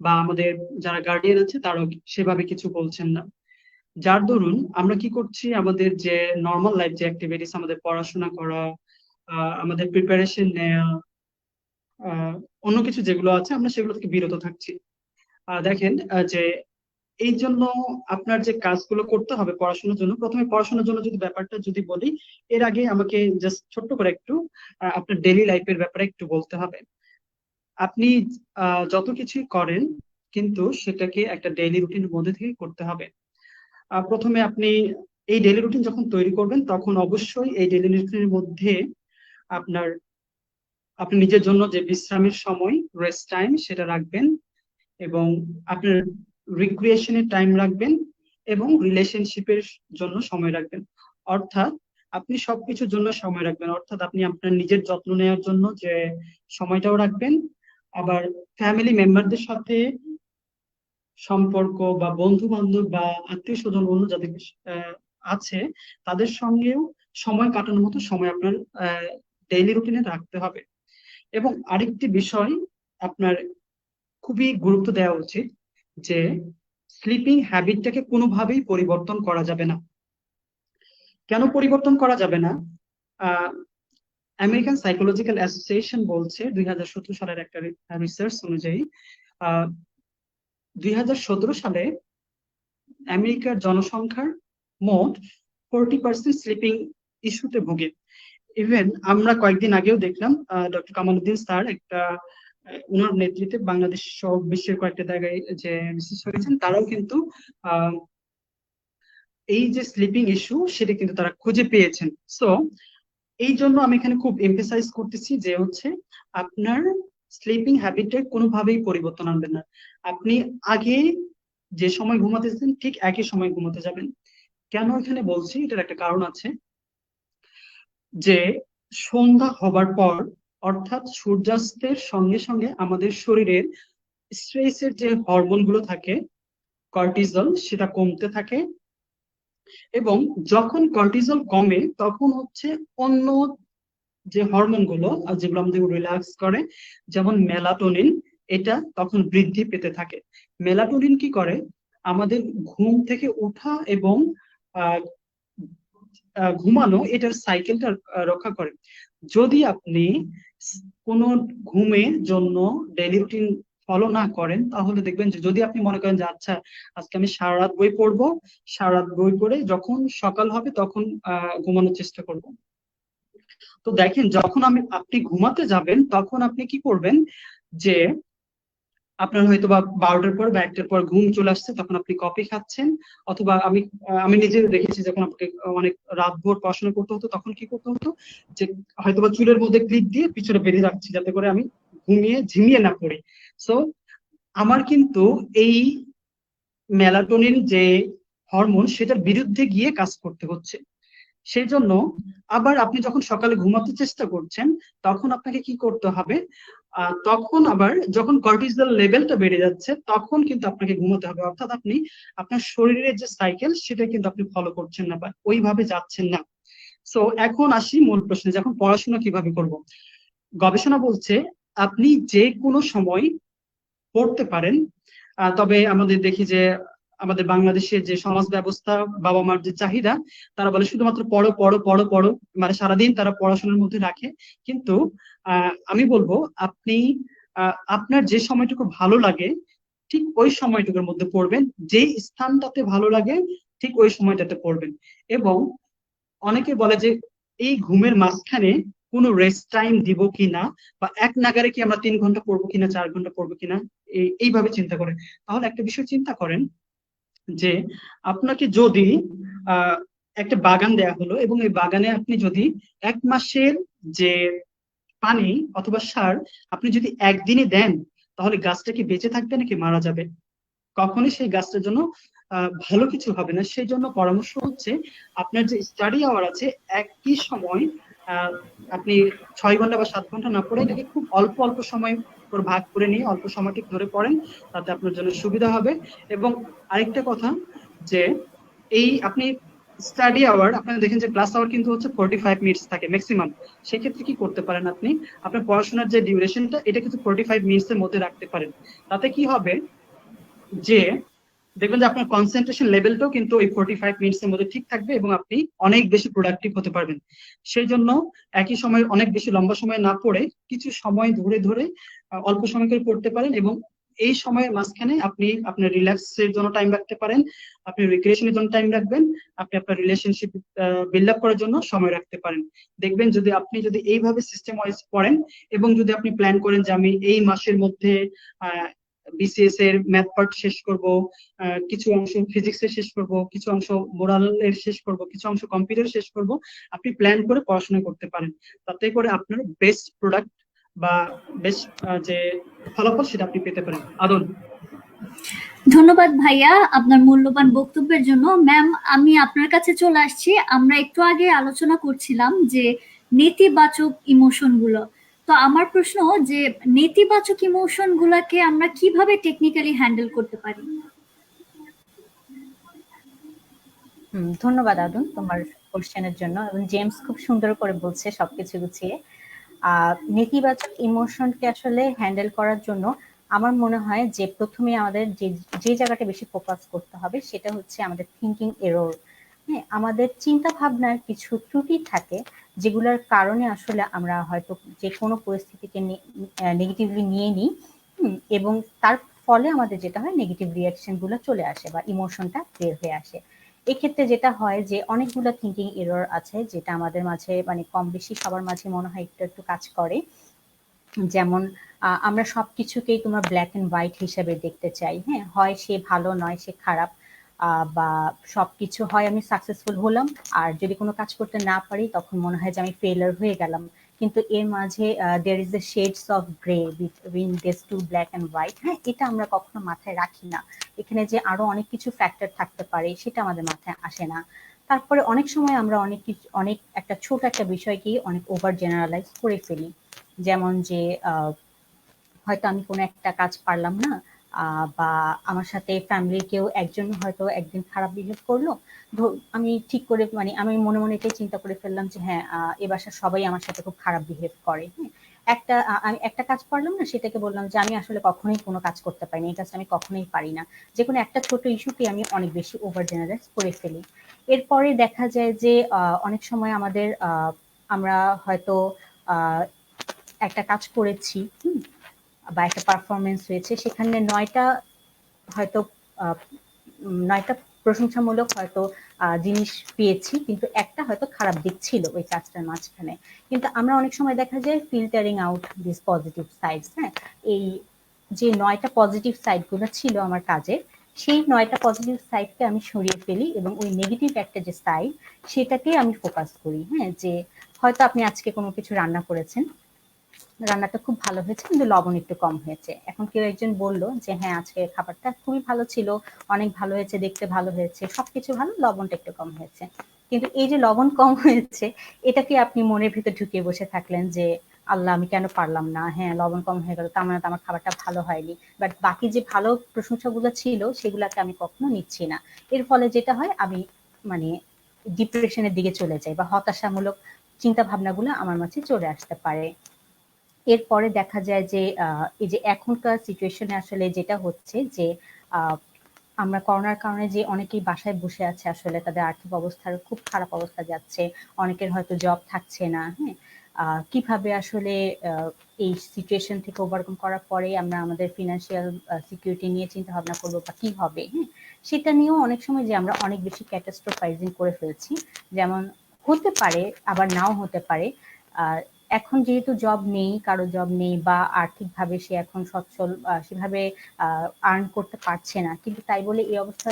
বা আমাদের যারা গার্ডিয়ান আছে তারাও সেভাবে কিছু বলছেন না। যার দরুন আমরা কি করছি, আমাদের যে নর্মাল লাইফ যে অ্যাক্টিভিটিস, আমাদের পড়াশোনা করা, আমাদের প্রিপারেশন নেওয়া, আহ, অন্য কিছু যেগুলো আছে আমরা সেগুলো থেকে বিরত থাকছি। দেখেন যে এই জন্য আপনার যে কাজগুলো করতে হবে পড়াশোনার জন্য, প্রথমে পড়াশোনার জন্য যদি ব্যাপারটা যদি বলি, এর আগে আমাকে জাস্ট ছোট্ট করে একটু আপনার ডেইলি লাইফের ব্যাপারে একটু বলতে হবে। আপনি যত কিছুই করেন কিন্তু সেটাকে একটা ডেইলি রুটিনের মধ্যে থেকে করতে হবে। প্রথমে আপনি এই ডেইলি রুটিন যখন তৈরি করবেন তখন অবশ্যই এই ডেইলি রুটিনের মধ্যে আপনার আপনি নিজের জন্য যে বিশ্রামের সময়, রেস্ট টাইম, সেটা রাখবেন, এবং আপনার রিক্রিয়েশনের টাইম রাখবেন, এবং রিলেশনশিপের জন্য সময় রাখবেন। অর্থাৎ আপনি সবকিছুর জন্য সময় রাখবেন, অর্থাৎ আপনি আপনার নিজের যত্ন নেওয়ার জন্য যে সময়টাও রাখবেন, আবার ফ্যামিলি মেম্বারদের সাথে সম্পর্ক বা বন্ধু বান্ধব বা আত্মীয় স্বজন অন্য যাদের আছে তাদের সঙ্গেও সময় কাটানোর মতো সময় আপনার ডেইলি রুটিনে রাখতে হবে। এবং আরেকটি বিষয় আপনার খুবই গুরুত্ব দেওয়া উচিত, যে স্লিপিং হ্যাবিটটাকে কোনোভাবেই পরিবর্তন করা যাবে না। কেন পরিবর্তন করা যাবে না? আমেরিকান সাইকোলজিক্যাল অ্যাসোসিয়েশন বলছে 2017 সালের একটা রিসার্চ অনুযায়ী 2017 সালে আমেরিকার জনসংখ্যার মোট 40% স্লিপিং ইস্যুতে ভোগে। ইভেন আমরা কয়েকদিন আগেও দেখলাম ডক্টর কামালউদ্দিন স্যার একটা ওনার নেতৃত্বে বাংলাদেশ সহ বিশ্বের কয়েকটা জায়গায় যে রিসার্চ করেছেন, তারাও কিন্তু আহ, এই যে স্লিপিং ইস্যু সেটা কিন্তু তারা খুঁজে পেয়েছেন। সো এই জন্য আমি এখানে খুব এমফেসাইজ করতেছি যে হচ্ছে আপনার স্লিপিং হ্যাবিটের কোনোভাবেই পরিবর্তন আনবেন না। আপনি আগে যে সময় ঘুমাতেছেন ঠিক একই সময় ঘুমাতে যাবেন। কেন এখানে বলছি, এটার একটা কারণ আছে, যে সন্ধ্যা হবার পর, অর্থাৎ সূর্যাস্তের সঙ্গে সঙ্গে আমাদের শরীরের স্ট্রেসের যে হরমোন গুলো থাকে, কর্টিজল, সেটা কমতে থাকে, এবং যখন কর্টিজল কমে তখন হচ্ছে অন্য যে হরমোন গুলো যেগুলো আমাদের রিল্যাক্স করে, যেমন মেলাটোনিন, এটা তখন বৃদ্ধি পেতে থাকে। মেলাটোনিন কি করে, আমাদের ঘুম থেকে ওঠা এবং আহ, ঘুমানো, এটার সাইকেলটা রক্ষা করে। যদি আপনি কোনো ঘুমের জন্য ডেইলি রুটিন ফলো না করেন, তাহলে দেখবেন যে যদি আপনি মনে করেন যে আচ্ছা আজকে আমি সারা রাত বই পড়বো, সারা রাত বই পড়ে যখন সকাল হবে তখন ঘুমানোর চেষ্টা করব, তো দেখেন যখন আপনি ঘুমাতে যাবেন তখন আপনি কি করবেন, যে আপনার হয়তো বা 12টার পর বা 1টার পর ঘুম চলে আসছে, তখন আপনি কফি খাচ্ছেন, অথবা আমি নিজে দেখেছি যখন আপনাকে অনেক রাত ভোর পড়াশোনা করতে হতো তখন কি করতে হতো, যে হয়তোবা চুলের মধ্যে ক্লিপ দিয়ে পিছনে বেঁধে রাখছি যাতে করে আমি ঝিমিয়ে না পড়ি। সো আমার কিন্তু এই মেলাটোনিন যে হরমোন সেটার বিরুদ্ধে গিয়ে কাজ করতে হচ্ছে। সেই জন্য আবার আপনি যখন সকালে ঘুমাতে চেষ্টা করছেন তখন আপনাকে কি করতে হবে, তখন আবার যখন কর্টিসল লেভেলটা বেড়ে যাচ্ছে তখন কিন্তু আপনাকে ঘুমাতে হবে, অর্থাৎ আপনি আপনার শরীরের যে সাইকেল সেটা কিন্তু আপনি ফলো করছেন না বা ওইভাবে যাচ্ছেন না। সো এখন আসি মূল প্রশ্নে, যখন পড়াশোনা কিভাবে করব। গবেষণা বলছে আপনি যে কোনো সময় পড়তে পারেন, তবে আমাদের দেখি যে আমাদের বাংলাদেশের যে সমাজ ব্যবস্থা, বাবা মার যে চাহিদা, তারা বলে শুধুমাত্র পড়ো পড়ো পড়ো পড়ো, মানে সারাদিন তারা পড়াশোনার মধ্যে রাখে। কিন্তু আমি বলবো আপনি আপনার যে সময়টুকু ভালো লাগে ঠিক ওই সময়টুকুর মধ্যে পড়বেন, যে স্থানটাতে ভালো লাগে ঠিক ওই সময়টাতে পড়বেন। এবং অনেকে বলে যে এই ঘুমের মাঝখানে কোনো রেস্ট টাইম দিব কিনা, বা এক নাগারে কি আমরা 3 ঘন্টা পড়বো কিনা, 4 ঘন্টা পড়বো কিনা, এইভাবে চিন্তা করেন। তাহলে একটা বিষয় চিন্তা করেন, যে আপনাকে যদি আহ একটা বাগান দেয়া হলো এবং এই বাগানে আপনি যদি 1 মাসের যে পানি অথবা সার আপনি যদি একদিনে দেন, তাহলে গাছটা কি বেঁচে থাকবে নাকি মারা যাবে? কখনই সেই গাছটার জন্য ভালো কিছু হবে না। সেই জন্য পরামর্শ হচ্ছে আপনার যে স্টাডি আওয়ার আছে একই সময় আহ, আপনি 6 ঘন্টা বা 7 ঘন্টা না পড়ে এটাকে খুব অল্প অল্প সময় করে ভাগ করে নিয়ে অল্প সময়টি ধরে পড়েন, তাতে আপনার জন্য সুবিধা হবে। এবং আরেকটা কথা, যে এই আপনি স্টাডি আওয়ার আপনারা দেখেন যে ক্লাস আওয়ার কিন্তু হচ্ছে 45 মিনিটস থাকে ম্যাক্সিমাম। সেক্ষেত্রে কি করতে পারেন, আপনি আপনার পড়াশোনার যে ডিউরেশনটা এটা কিন্তু 45 মিনিটস এর মধ্যে রাখতে পারেন। তাতে কি হবে যে দেখবেন যে আপনার কনসেন্ট্রেশন লেভেলটাও কিন্তু ওই 45 মিনিটস এর মধ্যে ঠিক থাকবে এবং আপনি অনেক বেশি প্রোডাক্টিভ হতে পারবেন। সেই জন্য একই সময় অনেক বেশি লম্বা সময় না পড়ে কিছু সময় ধরে ধরে অল্প সময় করে পড়তে পারেন, এবং এই সময়ের মাঝখানে আপনি আপনার রিল্যাক্সের জন্য টাইম রাখতে পারেন, আপনি রিক্রিয়েশনের জন্য টাইম রাখবেন, আপনি আপনার রিলেশনশিপ বিল্ড আপ করার জন্য সময় রাখতে পারেন। দেখবেন যদি আপনি এইভাবে সিস্টেম ওয়াইজ পড়েন এবং যদি আপনি প্ল্যান করেন যে আমি এই মাসের মধ্যে বিসিএস এর ম্যাথ পার্ট শেষ করব, কিছু অংশ ফিজিক্সের শেষ করব, কিছু অংশ মোরালের শেষ করব, কিছু অংশ কম্পিউটার শেষ করব, আপনি প্ল্যান করে পড়াশোনা করতে পারেন। তাতে করে আপনার বেস্ট প্রোডাক্ট বা বেস্ট যে ফলাফল সেটা আপনি পেতে পারেন। আদল। ধন্যবাদ ভাইয়া আপনার মূল্যবান বক্তব্যের জন্য। ম্যাম, আমি আপনার কাছে চলে আসছি। আমরা একটু আগে আলোচনা করছিলাম যে নেতিবাচক ইমোশন গুলো। তো আমার প্রশ্ন যে নেতিবাচক ইমোশন গুলাকে আমরা কিভাবে টেকনিক্যালি হ্যান্ডেল করতে পারি? ধন্যবাদ আদুন তোমার কোশ্চেনের জন্য, এবং জেমস খুব সুন্দর করে বলছে সবকিছু গুছিয়ে। নেতিবাচক ইমোশনকে আসলে হ্যান্ডেল করার জন্য আমার মনে হয় যে প্রথমে আমাদের যে যে জায়গাটা বেশি ফোকাস করতে হবে সেটা হচ্ছে আমাদের থিঙ্কিং এরর। হ্যাঁ, আমাদের চিন্তা ভাবনার কিছু ত্রুটি থাকে যেগুলোর কারণে আসলে আমরা হয়তো যে কোনো পরিস্থিতিকে নেগেটিভলি নিয়ে নিই, এবং তার ফলে আমাদের যেটা হয় নেগেটিভ রিয়াকশন গুলো চলে আসে বা ইমোশনটা বের হয়ে আসে। এক্ষেত্রে যেটা হয় যে অনেকগুলো থিঙ্কিং এরর আছে যেটা আমাদের মাঝে মানে কম বেশি সবার মাঝে মনে হয় একটু একটু কাজ করে। যেমন আমরা সবকিছুকেই তোমার ব্ল্যাক এন্ড হোয়াইট হিসেবে দেখতে চাই। হ্যাঁ, হয় সে ভালো নয় সে খারাপ, বা সবকিছু হয় আমি সাকসেসফুল হলাম, আর যদি কোনো কাজ করতে না পারি তখন মনে হয় যে আমি ফেলার হয়ে গেলাম। কিন্তু এর মাঝে there is a shades of grey between this two black and white. হ্যাঁ, এটা আমরা কখনো মাথায় রাখি না। এখানে যে আরো অনেক কিছু ফ্যাক্টর থাকতে পারে সেটা আমাদের মাথায় আসে না। তারপরে অনেক সময় আমরা অনেক কিছু অনেক একটা ছোট একটা বিষয়কেই অনেক ওভার জেনারেলাইজ করে ফেলি। যেমন যে হয়তো আমি কোনো একটা কাজ পারলাম না, বা আমার সাথে ফ্যামিলির কেউ একজন হয়তো একদিন খারাপ বিহেভ করলো, আমি ঠিক করে মানে আমি মনে মনে এটাই চিন্তা করে ফেললাম যে হ্যাঁ, এ বাসার সবাই আমার সাথে খুব খারাপ বিহেভ করে। হ্যাঁ, আমি একটা কাজ পারলাম না, সেটাকে বললাম যে আমি আসলে কখনোই কোনো কাজ করতে পারিনি, এই কাজটা আমি কখনোই পারি না। যে কোনো একটা ছোট ইস্যুকে আমি অনেক বেশি ওভার জেনারেলাইজ করে ফেলি। এরপরে দেখা যায় যে অনেক সময় আমাদের আমরা হয়তো আহ একটা কাজ করেছি, বা একটা পারফরমেন্স হয়েছে, সেখানে 9টা হয়তো আহ, 9টা প্রশংসামূলক হয়তো জিনিস পেয়েছি, কিন্তু একটা হয়তো খারাপ দিক ছিল ওই কাজটার মাঝখানে। কিন্তু আমরা অনেক সময় দেখা যায় filtering out this positive sides. হ্যাঁ, এই যে 9টা পজিটিভ সাইড গুলো ছিল আমার কাজের, সেই 9টা পজিটিভ সাইডকে আমি সরিয়ে ফেলি এবং ওই নেগেটিভ একটা যে সাইড সেটাকে আমি ফোকাস করি। হ্যাঁ, যে হয়তো আপনি আজকে কোনো কিছু রান্না করেছেন, রান্নাটা খুব ভালো হয়েছে কিন্তু লবণ একটু কম হয়েছে। এখন কেউ একজন বলল যে হ্যাঁ আজকে খাবারটা খুবই ভালো ছিল, অনেক ভালো হয়েছে, দেখতে ভালো হয়েছে, সবকিছু ভালো, লবণটা একটু কম হয়েছে। কিন্তু এই যে লবণ কম হয়েছে, এটাকে আপনি মনের ভিতর ঢুকিয়ে বসে থাকলেন যে আল্লাহ আমি কেন পারলাম না, হ্যাঁ লবণ কম হয়ে গেল, তার মানে তো আমার খাবারটা ভালো হয়নি। বাট বাকি যে ভালো প্রশংসাগুলো ছিল সেগুলাকে আমি কখনো নিচ্ছি না। এর ফলে যেটা হয় আমি মানে ডিপ্রেশনের দিকে চলে যাই, বা হতাশামূলক চিন্তা ভাবনাগুলো আমার মাঝে চলে আসতে পারে। এরপরে দেখা যায় যে এই যে এখনকার সিচুয়েশনে আসলে যেটা হচ্ছে যে আহ, আমরা করোনার কারণে যে অনেকেই বাসায় বসে আছে, আসলে তাদের আর্থিক অবস্থার খুব খারাপ অবস্থা যাচ্ছে, অনেকের হয়তো জব থাকছে না। হ্যাঁ, কিভাবে আসলে এই সিচুয়েশন থেকে ওভারকাম করার পরে আমরা আমাদের ফিনান্সিয়াল সিকিউরিটি নিয়ে চিন্তা ভাবনা করবো বা কি হবে। হ্যাঁ, সেটা নিয়েও অনেক সময় যে আমরা অনেক বেশি ক্যাটাস্ট্রোফাইজিং করে ফেলছি। যেমন হতে পারে, আবার নাও হতে পারে। আহ এখন যেহেতু জব নেই, কারো জব নেই, বা আর্থিকভাবে সে এখন সচ্ছল সেভাবে আর্ন করতে পারছে না, কিন্তু তাই বলে এই অবস্থা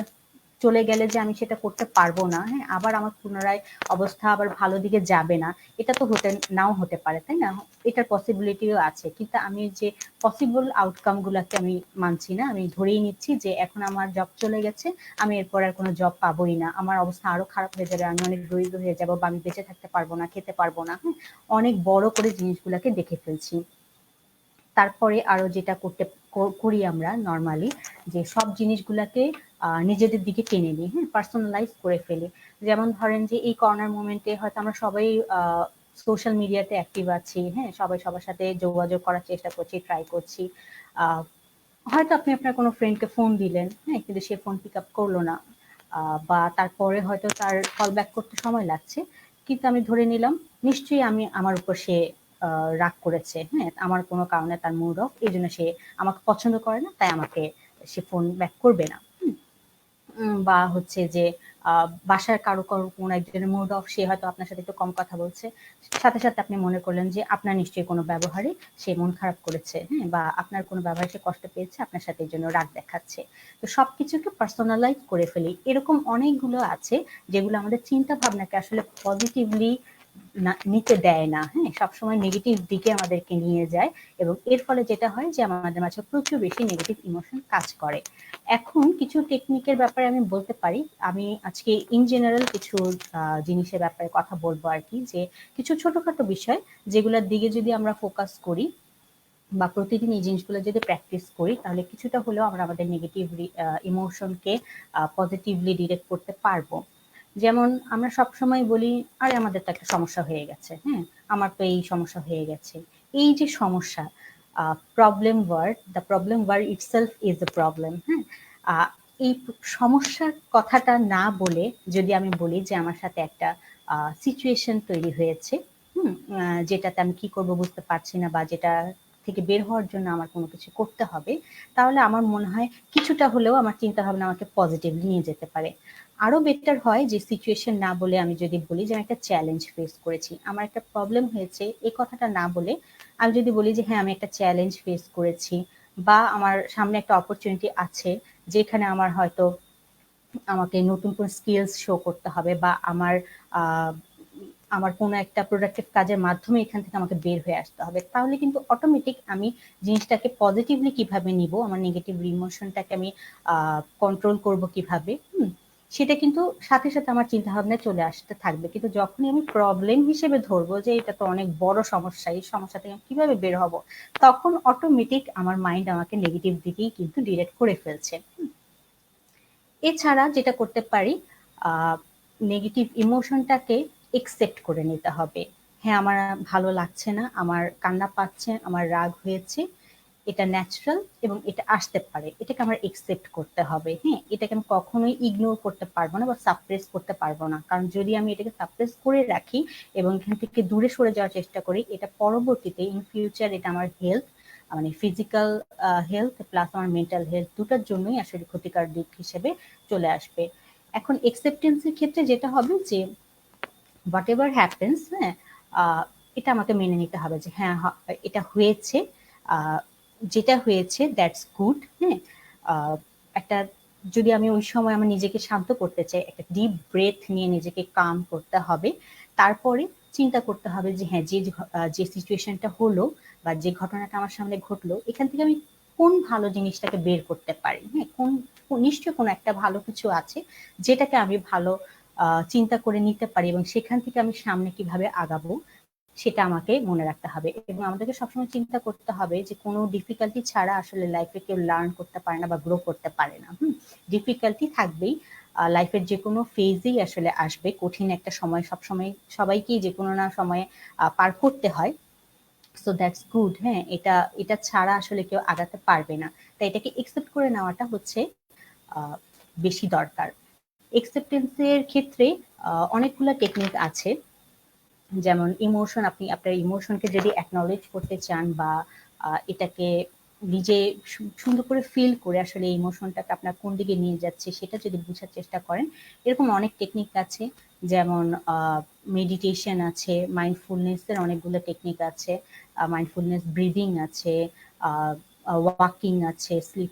চলে গেলে যে আমি সেটা করতে পারবো না, হ্যাঁ, আবার আমার পুনরায় অবস্থা আবার ভালো দিকে যাবে না, এটা তো নাও হতে পারে, তাই না? এটার পসিবিলিটিও আছে, কিন্তু আমি যে পসিবল আউটকাম গুলাকে আমি মানছি না, আমি ধরেই নিচ্ছি যে এখন আমার জব চলে গেছে, আমি এরপর আর কোনো জব পাবোই না, আমার অবস্থা আরো খারাপ হয়ে যাবে, আমি অনেক দরিদ্র হয়ে যাবো, বা আমি বেঁচে থাকতে পারবো না, খেতে পারবো না, হ্যাঁ, অনেক বড় করে জিনিসগুলোকে দেখে ফেলছি। তারপরে আরো যেটা করি আমরা নর্মালি, যে সব জিনিসগুলাকে নিজেদের দিকে টেনে নিই, হ্যাঁ, পার্সোনালাইজ করে ফেলি। যেমন ধরেন যে এই করোনার মোমেন্টে হয়তো আমরা সবাই সোশ্যাল মিডিয়াতে অ্যাক্টিভ আছি, হ্যাঁ, সবাই সবার সাথে যোগাযোগ করার চেষ্টা করছি, ট্রাই করছি। আহ, হয়তো আপনি আপনার কোনো ফ্রেন্ডকে ফোন দিলেন, হ্যাঁ, কিন্তু সে ফোন পিক আপ করলো না, বা তারপরে হয়তো তার কল ব্যাক করতে সময় লাগছে, কিন্তু আমি ধরে নিলাম নিশ্চয়ই আমার উপর সে রাগ করেছে, হ্যাঁ, আমার কোনো কারণে তার মুড অফ, এই জন্য সে আমাকে পছন্দ করে না, তাই আমাকে সে ফোন ব্যাক করবে না। বা হচ্ছে যে বাসার কারো কারো কোন একজনের মুড অফ, সে হয়তো আপনার সাথে একটু কম কথা বলছে, সাথে সাথে আপনি মনে করলেন যে আপনার নিশ্চয়ই কোনো ব্যবহারে সে মন খারাপ করেছে, হ্যাঁ, বা আপনার কোনো ব্যবহারে সে কষ্ট পেয়েছে, আপনার সাথে এই জন্য রাগ দেখাচ্ছে। তো সবকিছুকে পার্সোনালাইজ করে ফেলি। এরকম অনেকগুলো আছে যেগুলো আমাদের চিন্তা ভাবনাকে আসলে পজিটিভলি নিতে দেয় না, হ্যাঁ, সবসময় নেগেটিভ দিকে আমাদেরকে নিয়ে যায়, এবং এর ফলে যেটা হয় যে আমাদের মাঝে প্রচুর বেশি নেগেটিভ ইমোশন কাজ করে। এখন কিছু টেকনিকের ব্যাপারে আমি বলতে পারি, আমি আজকে ইন জেনারেল কিছু জিনিসের ব্যাপারে কথা বলবো আর কি, যে কিছু ছোটখাটো বিষয় যেগুলোর দিকে যদি আমরা ফোকাস করি বা প্রতিদিন এই জিনিসগুলো যদি প্র্যাকটিস করি, তাহলে কিছুটা হলেও আমরা আমাদের নেগেটিভ ইমোশনকে পজিটিভলি ডিরেক্ট করতে পারবো। যেমন আমরা সবসময় বলি, আরে আমাদের তো একটা সমস্যা হয়ে গেছে, হ্যাঁ, আমার তো এই সমস্যা হয়ে গেছে। এই যে সমস্যা, the problem word itself is a problem, হ্যাঁ। আহ, এই সমস্যার কথাটা না বলে যদি আমি বলি যে আমার সাথে একটা সিচুয়েশন তৈরি হয়েছে, যেটাতে আমি কি করব বুঝতে পারছি না, বা যেটা থেকে বের হওয়ার জন্য আমার কোনো কিছু করতে হবে, তাহলে আমার মনে হয় কিছুটা হলেও আমার চিন্তা ভাবনা আমাকে পজিটিভলি নিয়ে যেতে পারে। আরো বেটার হয় যে সিচুয়েশন না বলে আমি যদি বলি যে আমি একটা চ্যালেঞ্জ ফেস করেছি, আমার একটা প্রবলেম হয়েছে, এই কথাটা না বলে আমি যদি বলি যে হ্যাঁ আমি একটা চ্যালেঞ্জ ফেস করেছি, বা আমার সামনে একটা অপরচুনিটি আছে যেখানে আমার হয়তো আমাকে নতুন কোন স্কিলস শো করতে হবে, বা আহ, আমার কোনো একটা প্রোডাক্টিভ কাজের মাধ্যমে এখান থেকে আমাকে বের হয়ে আসতে হবে, তাহলে কিন্তু অটোমেটিক আমি জিনিসটাকে পজিটিভলি কিভাবে নিব, আমার নেগেটিভ ইমোশনটাকে আমি কন্ট্রোল করব কিভাবে, সেটা কিন্তু সাথে সাথে আমার চিন্তা ভাবনায় চলে আসতে থাকবে। কিন্তু যখনই আমি প্রবলেম হিসেবে ধরবো যে এটা তো অনেক বড় সমস্যা, এই সমস্যা থেকে আমি কিভাবে বের হব, তখন অটোমেটিক আমার মাইন্ড আমাকে নেগেটিভ দিকেই কিন্তু ডিরেক্ট করে ফেলছে। এছাড়া যেটা করতে পারি, নেগেটিভ ইমোশনটাকে একসেপ্ট করে নিতে হবে। হ্যাঁ, আমার ভালো লাগছে না, আমার কান্না পাচ্ছে, আমার রাগ হয়েছে, এটা ন্যাচারাল এবং এটা আসতে পারে, এটাকে আমার একসেপ্ট করতে হবে, হ্যাঁ, এটাকে আমি কখনোই ইগনোর করতে পারবো না বা সাপ্রেস করতে পারবো না, কারণ যদি আমি এটাকে সাপ্রেস করে রাখি এবং এখান থেকে দূরে সরে যাওয়ার চেষ্টা করি, এটা পরবর্তীতে ইন ফিউচার এটা আমার হেলথ, মানে ফিজিক্যাল হেলথ প্লাস আমার মেন্টাল হেলথ দুটার জন্যই আসলে ক্ষতিকর দিক হিসেবে চলে আসবে। এখন একসেপ্টেন্সের ক্ষেত্রে যেটা হবে যে হোয়াট এভার হ্যাপেন্স, হ্যাঁ, এটা আমাকে মেনে নিতে হবে যে হ্যাঁ এটা হয়েছে, আহ, যেটা হয়েছে দ্যাটস গুড, হ্যাঁ। একটা যদি আমি ওই সময় আমার নিজেকে শান্ত করতে চাই, একটা ডিপ ব্রেথ নিয়ে নিজেকে কাম করতে হবে, তারপরে চিন্তা করতে হবে যে হ্যাঁ যে সিচুয়েশনটা হলো বা যে ঘটনাটা আমার সামনে ঘটলো, এখান থেকে আমি কোন ভালো জিনিসটাকে বের করতে পারি, হ্যাঁ, নিশ্চয়ই কোনো একটা ভালো কিছু আছে যেটাকে আমি ভালো চিন্তা করে নিতে পারি, এবং সেখান থেকে আমি সামনে কিভাবে আগাবো সেটা আমাকে মনে রাখতে হবে। এবং আমাদেরকে সবসময় চিন্তা করতে হবে যে কোনো ডিফিকাল্টি ছাড়া আসলে লাইফে কেউ লার্ন করতে পারে না বা গ্রো করতে পারে না। ডিফিকাল্টি থাকবেই, লাইফের যে কোনো ফেজেই আসলে আসবে, কঠিন একটা সময় সবসময় সবাইকেই যে কোনো না সময়ে পার করতে হয়। সো দ্যাটস গুড, হ্যাঁ, এটা এটা ছাড়া আসলে কেউ আগাতে পারবে না। তাই এটাকে একসেপ্ট করে নেওয়াটা হচ্ছে বেশি দরকার। একসেপ্টেন্সের ক্ষেত্রে অনেকগুলো টেকনিক আছে, যেমন ইমোশন, আপনি আপনার ইমোশনকে যদি অ্যাকনলেজ করতে চান বা এটাকে নিজে সুন্দর করে ফিল করে আসলে ইমোশনটাকে আপনার কোন দিকে নিয়ে যাচ্ছে সেটা যদি বোঝার চেষ্টা করেন, এরকম অনেক টেকনিক আছে। যেমন মেডিটেশন আছে, মাইন্ডফুলনেসের অনেকগুলো টেকনিক আছে, মাইন্ডফুলনেস ব্রিদিং আছে, ওয়াকিং আছে, স্লিপ,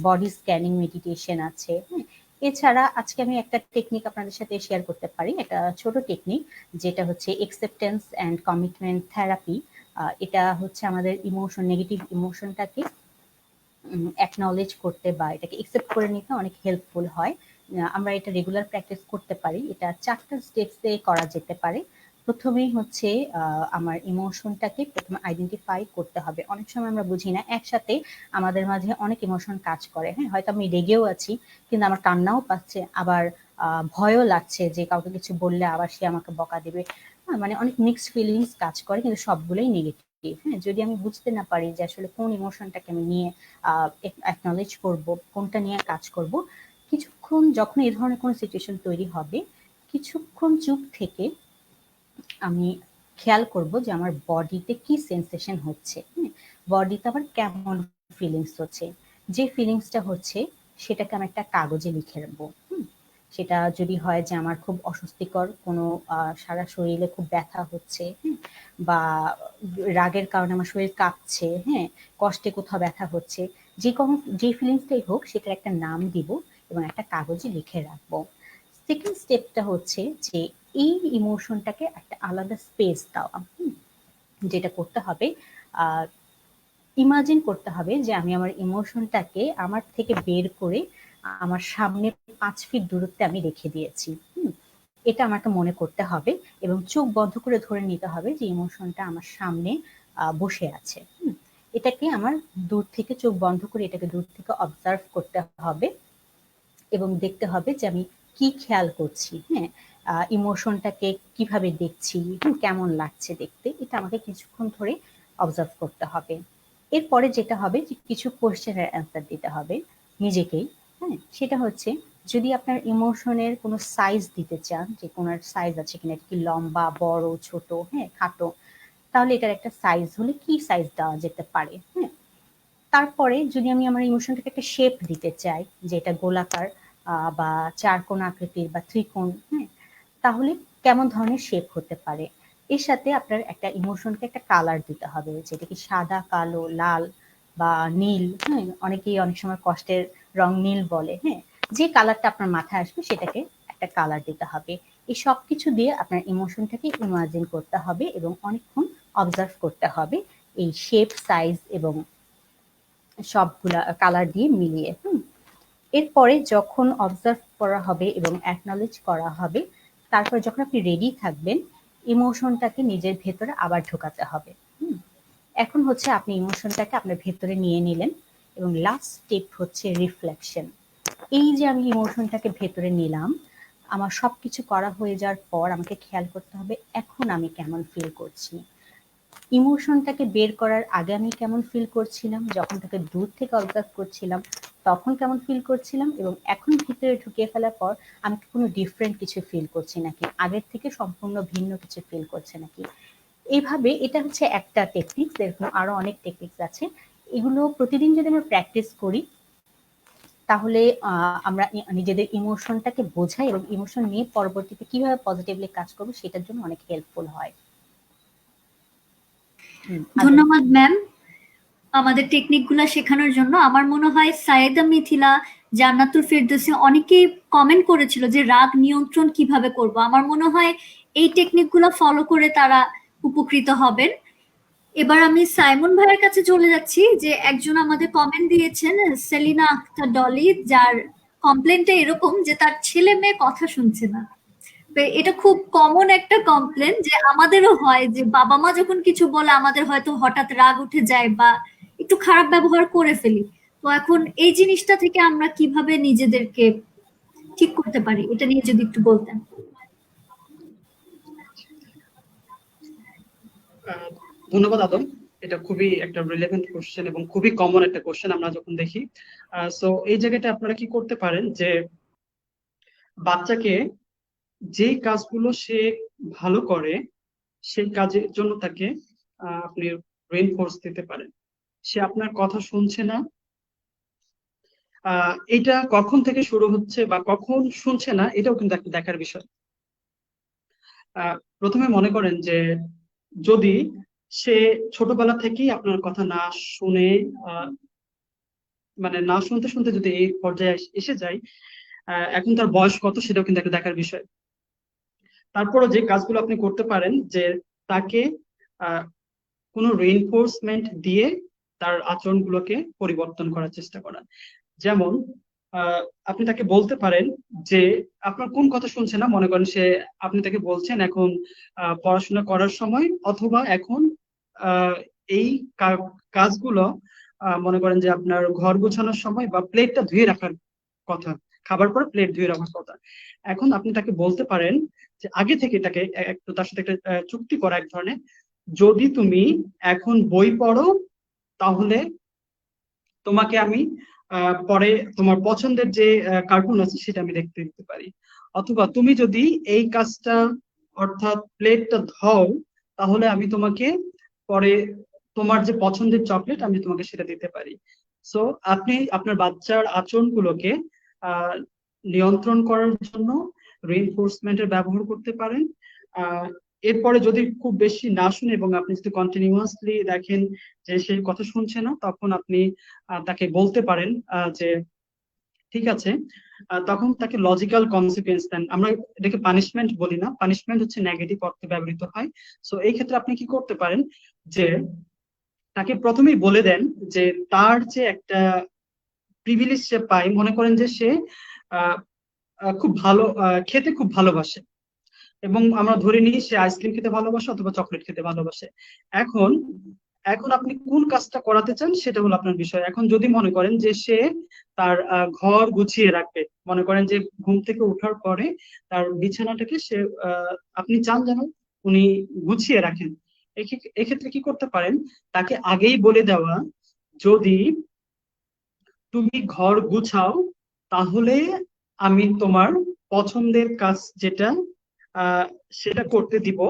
বডি স্ক্যানিং মেডিটেশন আছে, এছাড়া আজকে আমি একটা টেকনিক আপনাদের সাথে শেয়ার করতে পারি, একটা ছোট টেকনিক, যেটা হচ্ছে একসেপ্টেন্স অ্যান্ড কমিটমেন্ট থেরাপি। এটা হচ্ছে আমাদের ইমোশন, নেগেটিভ ইমোশনটাকে অ্যাকনলেজ করতে বা এটাকে একসেপ্ট করে নিতে অনেক হেল্পফুল হয়। আমরা এটা রেগুলার প্র্যাকটিস করতে পারি। এটা 4টা স্টেপসে করা যেতে পারে। প্রথমেই হচ্ছে আমার ইমোশনটাকে প্রথমে আইডেন্টিফাই করতে হবে। অনেক সময় আমরা বুঝি না, একসাথে আমাদের মাঝে অনেক ইমোশন কাজ করে। হ্যাঁ, হয়তো আমি রেগেও আছি, কিন্তু আমার কান্নাও পাচ্ছে, আবার ভয়ও লাগছে যে কাউকে কিছু বললে আবার সে আমাকে বকা দেবে। মানে অনেক মিক্সড ফিলিংস কাজ করে, কিন্তু সবগুলোই নেগেটিভ। হ্যাঁ, যদি আমি বুঝতে না পারি যে আসলে কোন ইমোশনটাকে আমি নিয়ে অ্যাকনলেজ করব, কোনটা নিয়ে কাজ করব, কিছুক্ষণ যখন এই ধরনের কোনো সিচুয়েশন তৈরি হবে, কিছুক্ষণ চুপ থেকে আমি খেয়াল করব যে আমার বডিতে কি সেন্সেশন হচ্ছে, বডিতে আবার কেমন ফিলিংস হচ্ছে। যে ফিলিংসটা হচ্ছে সেটাকে আমি একটা কাগজে লিখে রাখবো। সেটা যদি হয় যে আমার খুব অস্বস্তিকর কোনো সারা শরীরে খুব ব্যথা হচ্ছে, বা রাগের কারণে আমার শরীর কাঁপছে, হ্যাঁ, কষ্টে কোথাও ব্যথা হচ্ছে, যে ফিলিংসটাই হোক সেটার একটা নাম দিব এবং একটা কাগজে লিখে রাখবো। সেকেন্ড স্টেপটা হচ্ছে যে এই ইমোশনটাকে একটা আলাদা স্পেস দেওয়া। যেটা করতে হবে, ইমাজিন করতে হবে যে আমি আমার ইমোশনটাকে আমার থেকে বের করে আমার সামনে 5 ফিট দূরত্বে আমি রেখে দিয়েছি। এটা আমাকে মনে করতে হবে এবং চোখ বন্ধ করে ধরে নিতে হবে যে ইমোশনটা আমার সামনে বসে আছে। এটাকে আমার দূর থেকে, চোখ বন্ধ করে এটাকে দূর থেকে অবজার্ভ করতে হবে এবং দেখতে হবে যে আমি কি খেয়াল করছি। হ্যাঁ, ইমোশনটাকে কিভাবে দেখছি, কেমন লাগছে দেখতে, এটা আমাকে কিছুক্ষণ ধরে অবজার্ভ করতে হবে। এরপরে যেটা হবে যে কিছু কোশ্চেনের অ্যান্সার দিতে হবে নিজেকেই। হ্যাঁ, সেটা হচ্ছে, যদি আপনার ইমোশনের কোনো সাইজ দিতে চান, যে কোনো সাইজ আছে কিনা, এটা কি লম্বা, বড়, ছোট, হ্যাঁ, খাটো, তাহলে এটার একটা সাইজ হলে কি সাইজ দেওয়া যেতে পারে। হ্যাঁ, তারপরে যদি আমি আমার ইমোশনটাকে একটা শেপ দিতে চাই, যে এটা গোলাকার বা চারকোণ আকৃতির বা ত্রিকোণ, হ্যাঁ, তাহলে কেমন ধরনের শেপ হতে পারে। এর সাথে আপনার একটা ইমোশনকে একটা কালার দিতে হবে, যেটা কি সাদা, কালো, লাল বা নীল। হ্যাঁ, অনেকেই অনেক সময় কষ্টের রং নীল বলে। হ্যাঁ, যে কালারটা আপনার মাথায় আসবে সেটাকে একটা কালার দিতে হবে। এই সব কিছু দিয়ে আপনার ইমোশনটাকে ইমাজিন করতে হবে এবং অনেকক্ষণ অবজার্ভ করতে হবে এই শেপ, সাইজ এবং সবগুলা কালার দিয়ে মিলিয়ে। এরপরে যখন অবজার্ভ করা হবে এবং অ্যাকনলেজ করা হবে, তারপর যখন আপনি রেডি থাকবেন, ইমোশনটাকে নিজের ভেতরে আবার ঢোকাতে হবে। এখন হচ্ছে আপনি ইমোশনটাকে আপনার ভেতরে নিয়ে নিলেন এবং লাস্ট স্টেপ হচ্ছে রিফ্লেকশন। এই যে আমি ইমোশনটাকে ভেতরে নিলাম, আমার সবকিছু করা হয়ে যাওয়ার পর আমাকে খেয়াল করতে হবে এখন আমি কেমন ফিল করছি। ইমোশনটাকে বের করার আগে আমি কেমন ফিল করছিলাম, যখন তাকে দূর থেকে অবজার্ভ করছিলাম তখন কেমন ফিল করছিলাম, এবং এখন ভিতরে ঢুকিয়ে ফেলার পর আমি কোনো ডিফারেন্ট কিছু ফিল করছি নাকি, আগের থেকে সম্পূর্ণ ভিন্ন কিছু ফিল করছে নাকি। এইভাবে, এটা হচ্ছে একটা টেকনিক, এরকম আরো অনেক টেকনিক্স আছে। এগুলো প্রতিদিন যদি আমরা প্র্যাকটিস করি, তাহলে আমরা নিজেদের ইমোশনটাকে বোঝাই এবং ইমোশন নিয়ে পরবর্তীতে কিভাবে পজিটিভলি কাজ করবো সেটার জন্য অনেক হেল্পফুল হয়। ধন্যবাদ ম্যাম আমাদের টেকনিকগুলো শেখানোর জন্য। আমার মনে হয় সায়েদা মিথিলা, জান্নাতুল ফেরদৌসী অনেকেই কমেন্ট করেছিল যে রাগ নিয়ন্ত্রণ কিভাবে করব। আমার মনে হয় এই টেকনিকগুলো ফলো করে তারা উপকৃত হবেন। এবার আমি সাইমন ভাইয়ের কাছে চলে যাচ্ছি, যে একজন আমাদের কমেন্ট দিয়েছেন, সেলিনা আক্তার ডলি, যার কমপ্লেনটা এরকম যে তার ছেলে মেয়ে কথা শুনছে না। এটা খুব কমন একটা কমপ্লেন, যে আমাদেরও হয় যে বাবা মা যখন কিছু বলে আমাদের হয়তো হঠাৎ রাগ উঠে যায় বা একটু খারাপ ব্যবহার করে ফেলি। তো এখন এই জিনিসটা থেকে আমরা কিভাবে নিজেদেরকে ঠিক করতে পারি, এটা নিয়ে যদি একটু বলতেন। ধন্যবাদ আদম। এটা খুবই একটা রিলেভেন্ট কোশ্চেন এবং খুবই কমন একটা কোশ্চেন আমরা যখন দেখি। সো এই জায়গাটা আপনারা কি করতে পারেন যে বাচ্চাকে যেই কাজগুলো সে ভালো করে সেই কাজের জন্য তাকে আপনি রেইনফোর্স দিতে পারেন। সে আপনার কথা শুনছে না, এটা কখন থেকে শুরু হচ্ছে বা কখন শুনছে না এটাও কিন্তু একটা দেখার বিষয়। প্রথমে মনে করেন যে যদি সে ছোটবেলা থেকেই আপনার কথা না শুনে, মানে না শুনতে শুনতে যদি এই পর্যায়ে এসে যায়, এখন তার বয়স কত সেটাও কিন্তু একটা দেখার বিষয়। তারপরে যে কাজগুলো আপনি করতে পারেন যে তাকে আহ, কোনো রেইনফোর্সমেন্ট দিয়ে তার আচরণগুলোকে পরিবর্তন করার চেষ্টা করা। যেমন আহ, আপনি তাকে বলতে পারেন যে আপনার কোন কথা শুনছে না, মনে করেন সে, আপনি তাকে বলছেন এখন পড়াশোনা করার সময়, অথবা এখন আহ, এই কাজগুলো মনে করেন যে আপনার ঘর গোছানোর সময় বা প্লেটটা ধুয়ে রাখার কথা, খাবার পরে প্লেট ধুয়ে রাখার কথা। এখন আপনি তাকে বলতে পারেন যে আগে থেকে তাকে একটু তার সাথে একটা চুক্তি করা এক ধরনের, যদি তুমি এখন বই পড়ো তাহলে তোমাকে আমি পরে তোমার পছন্দের যে কার্টুন আছে সেটা আমি দেখতে দিতে পারি, অথবা তুমি যদি এই কাজটা অর্থাৎ প্লেটটা ধও তাহলে আমি তোমাকে পরে তোমার যে পছন্দের চকলেট আমি তোমাকে সেটা দিতে পারি। সো আপনি আপনার বাচ্চার আচরণগুলোকে আহ নিয়ন্ত্রণ করার জন্য রিইনফোর্সমেন্টের ব্যবহার করতে পারেন। আহ এরপরে যদি খুব বেশি না শুনে এবং আপনি যদি কন্টিনিউয়াসলি দেখেন যে সে কথা শুনছে না, তখন আপনি তাকে বলতে পারেন যে ঠিক আছে। তখন তাকে লজিক্যাল কনসিকুয়েন্স দেন। আমরা এটাকে পানিশমেন্ট বলি না, পানিশমেন্ট হচ্ছে নেগেটিভ অর্থে ব্যবহৃত হয়। সো এই ক্ষেত্রে আপনি কি করতে পারেন যে তাকে প্রথমেই বলে দেন যে তার যে একটা প্রিভিলেজ সে পায়, মনে করেন যে সে আহ খুব ভালো খেতে খুব ভালোবাসে, এবং আমরা ধরে নিই সে আইসক্রিম খেতে ভালোবাসে অথবা চকলেট খেতে ভালোবাসে। এখন এখন আপনি কোন কাজটা করাতে চান সেটা হলো আপনার বিষয়। এখন যদি মনে করেন যে সে তার ঘর গুছিয়ে রাখবে, মনে করেন যে ঘুম থেকে ওঠার পরে তার বিছানাটাকে সে আপনি চান যেন উনি গুছিয়ে রাখেন, এক্ষেত্রে কি করতে পারেন, তাকে আগেই বলে দেওয়া, যদি তুমি ঘর গুছাও তাহলে আমি তোমার পছন্দের কাজ যেটা আহ সেটা করতে দিব,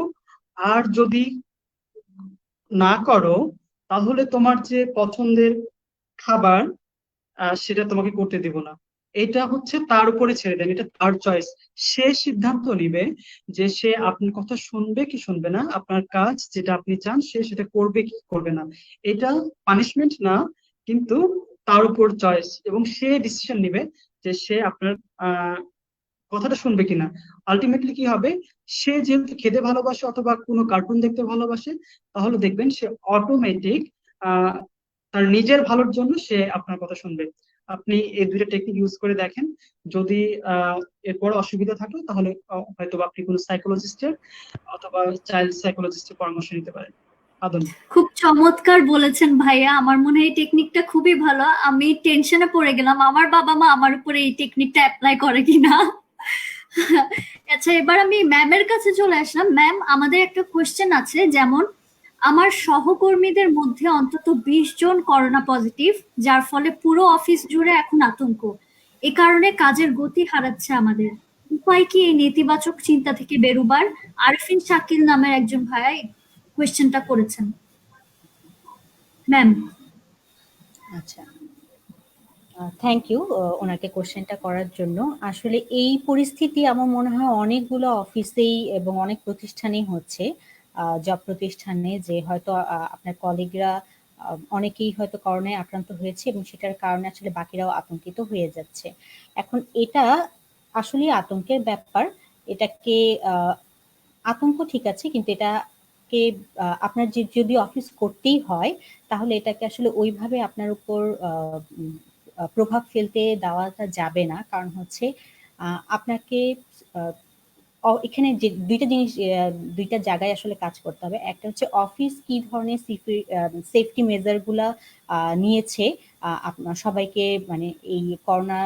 আর যদি না করো তাহলে তোমার যে পছন্দের খাবার সেটা তোমাকে করতে দিব না। এটা হচ্ছে তার উপরে ছেড়ে দেন, এটা তার চয়েস। সে সিদ্ধান্ত নিবে যে সে আপনার কথা শুনবে কি শুনবে না, আপনার কাজ যেটা আপনি চান সে সেটা করবে কি করবে না। এটা পানিশমেন্ট না, কিন্তু তার উপর চয়েস, এবং সে ডিসিশন নিবে যে সে আপনার আহ কথাটা শুনবে কিনা। আলটিমেটলি কি হবে, সে যেহেতু খেতে ভালোবাসে অথবা কোনো কার্টুন দেখতে ভালোবাসে, তাহলে দেখবেন সে অটোমেটিক আহ তার নিজের ভালোর জন্য সে আপনার কথা শুনবে। আপনি এই দুইটা টেকনিক ইউজ করে দেখেন। যদি আহ এরপর অসুবিধা থাকে তাহলে হয়তো বা আপনি কোনো সাইকোলজিস্টের অথবা চাইল্ড সাইকোলজিস্টের পরামর্শ নিতে পারেন। আদন। খুব চমৎকার বলেছেন ভাইয়া, আমার মনে হয় এই টেকনিকটা খুবই ভালো। আমি টেনশনে পড়ে গেলাম আমার বাবা মা আমার উপরে এই টেকনিকটা অ্যাপ্লাই করে কিনা। আচ্ছা, এবার আমি ম্যামের কাছে চলে আসলাম। ম্যাম, আমাদের একটা কোয়েশ্চেন আছে, যেমন আমার সহকর্মীদের মধ্যে অন্তত 20 জন করোনা পজিটিভ, যার ফলে পুরো অফিস জুড়ে এখন আতঙ্ক। এ কারণে কাজের গতি হারাচ্ছে আমাদের। উপায় কি এই নেতিবাচক চিন্তা থেকে বেরোবার? আরফিন শাকিল নামের একজন ভাইয়া কোয়েশ্চেনটা করেছেন। ম্যাম। আচ্ছা, থ্যাংক ইউ ওনাকে কোশ্চেনটা করার জন্য। আসলে এই পরিস্থিতি আমার মনে হয় অনেকগুলো অফিসেই এবং অনেক প্রতিষ্ঠানেই হচ্ছে, জব প্রতিষ্ঠানে, যে হয়তো আপনার কলিগরা অনেকেই হয়তো করোনায় আক্রান্ত হয়েছে এবং সেটার কারণে আসলে বাকিরাও আতঙ্কিত হয়ে যাচ্ছে। এখন এটা আসলে আতঙ্কের ব্যাপার। এটাকে আতঙ্ক ঠিক আছে, কিন্তু এটাকে আপনার যদি অফিস করতেই হয় তাহলে এটাকে আসলে ওইভাবে আপনার উপর প্রভাব ফেলতে দেওয়াটা যাবে না। কারণ হচ্ছে আপনাকে এখানে যে দুইটা জিনিস, দুইটা জায়গায় আসলে কাজ করতে হবে। একটা হচ্ছে অফিস কি ধরনের সেফটি মেজার গুলা নিয়েছে আপনার সবাইকে, মানে এই করোনা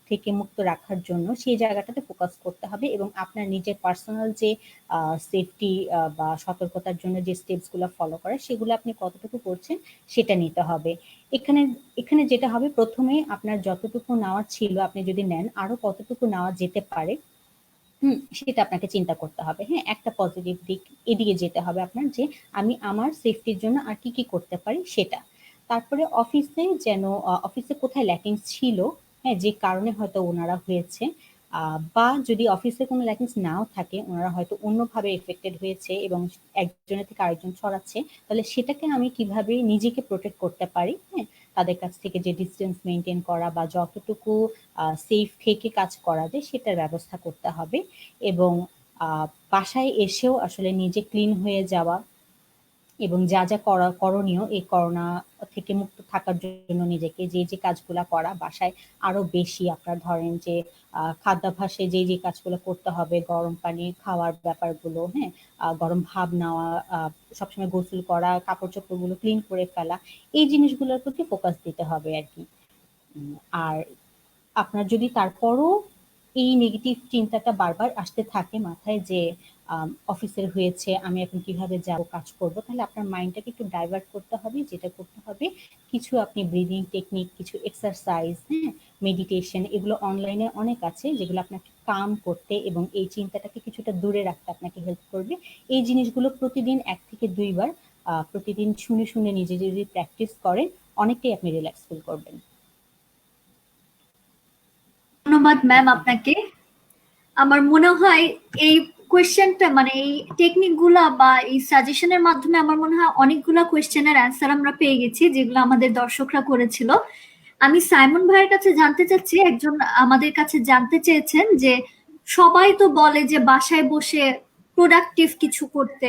থেকে মুক্ত রাখার জন্য, সেই জায়গাটাতে ফোকাস করতে হবে, এবং আপনার নিজের পার্সোনাল যে সেফটি বা সতর্কতার জন্য যে স্টেপস গুলো ফলো করে সেগুলো আপনি কতটুকু করছেন সেটা নিতে হবে। এখানে এখানে যেটা হবে, প্রথমে আপনার যতটুকু নেওয়া ছিল আপনি যদি নেন, আরো কতটুকু নেওয়া যেতে পারে সেটা আপনাকে চিন্তা করতে হবে। হ্যাঁ, একটা পজিটিভ দিক এদিকে যেতে হবে আপনার, যে আমি আমার সেফটির জন্য আর কি কি করতে পারি সেটা। তারপরে অফিসে যেন অফিসে কোথায় ল্যাকিংস ছিল, হ্যাঁ, যে কারণে হয়তো ওনারা হয়েছে, বা যদি অফিসে কোনো ল্যাকিংস নাও থাকে, ওনারা হয়তো অন্যভাবে এফেক্টেড হয়েছে এবং একজনের থেকে আরেকজন ছড়াচ্ছে, তাহলে সেটাকে আমি কিভাবে নিজেকে প্রোটেক্ট করতে পারি, হ্যাঁ, তাদের কাছ থেকে যে ডিস্টেন্স মেনটেন করা বা যতটুকু সেফ থেকে কাজ করা যায় সেটার ব্যবস্থা করতে হবে। এবং বাসায় এসেও আসলে নিজে ক্লিন হয়ে যাওয়া এবং যা যা করণীয় এই করোনা থেকে মুক্ত থাকার জন্য নিজেকে যে কাজগুলা করা বাসায় আরো বেশি, আপনার ধরেন যে খাদ্যাভ্যাসে যে কাজগুলো করতে হবে, গরম পানি খাওয়ার ব্যাপারগুলো, হ্যাঁ, গরম ভাব নেওয়া, সবসময় গোসল করা, কাপড় চোপড়গুলো ক্লিন করে ফেলা, এই জিনিসগুলোর প্রতি ফোকাস দিতে হবে আর কি। আর আপনার যদি তারপরও এই নেগেটিভ চিন্তাটা বারবার আসতে থাকে মাথায় যে অফিসের হয়েছে, আমি এখন কিভাবে যাব, কাজ করব, তাহলে আপনার মাইন্ডটাকে একটু ডাইভার্ট করতে হবে। যেটা করতে হবে, কিছু আপনি ব্রিদিং টেকনিক, কিছু এক্সারসাইজ, হ্যাঁ, মেডিটেশন, এগুলো অনলাইনে অনেক আছে যেগুলো আপনাকে কাম করতে এবং এই চিন্তাটাকে কিছুটা দূরে রাখতে আপনাকে হেল্প করবে। এই জিনিসগুলো প্রতিদিন 1 থেকে 2 বার প্রতিদিন শুনে শুনে নিজে যদি প্র্যাকটিস করেন, অনেকটাই আপনি রিল্যাক্স ফিল করবেন। ধন্যবাদ ম্যাম আপনাকে। আমার মনে হয় এই কোয়েশ্চেনটা মানে এই টেকনিক গুলা বা এই সাজেশনের মাধ্যমে আমার মনে হয় অনেকগুলা কোয়েশ্চেনের অ্যান্সার আমরা পেয়ে গেছি যেগুলো আমাদের দর্শকরা করেছিল। আমি সাইমন ভাইয়ের কাছে জানতে চাচ্ছি, একজন আমাদের কাছে জানতে চেয়েছেন যে সবাই তো বলে যে বাসায় বসে প্রোডাক্টিভ কিছু করতে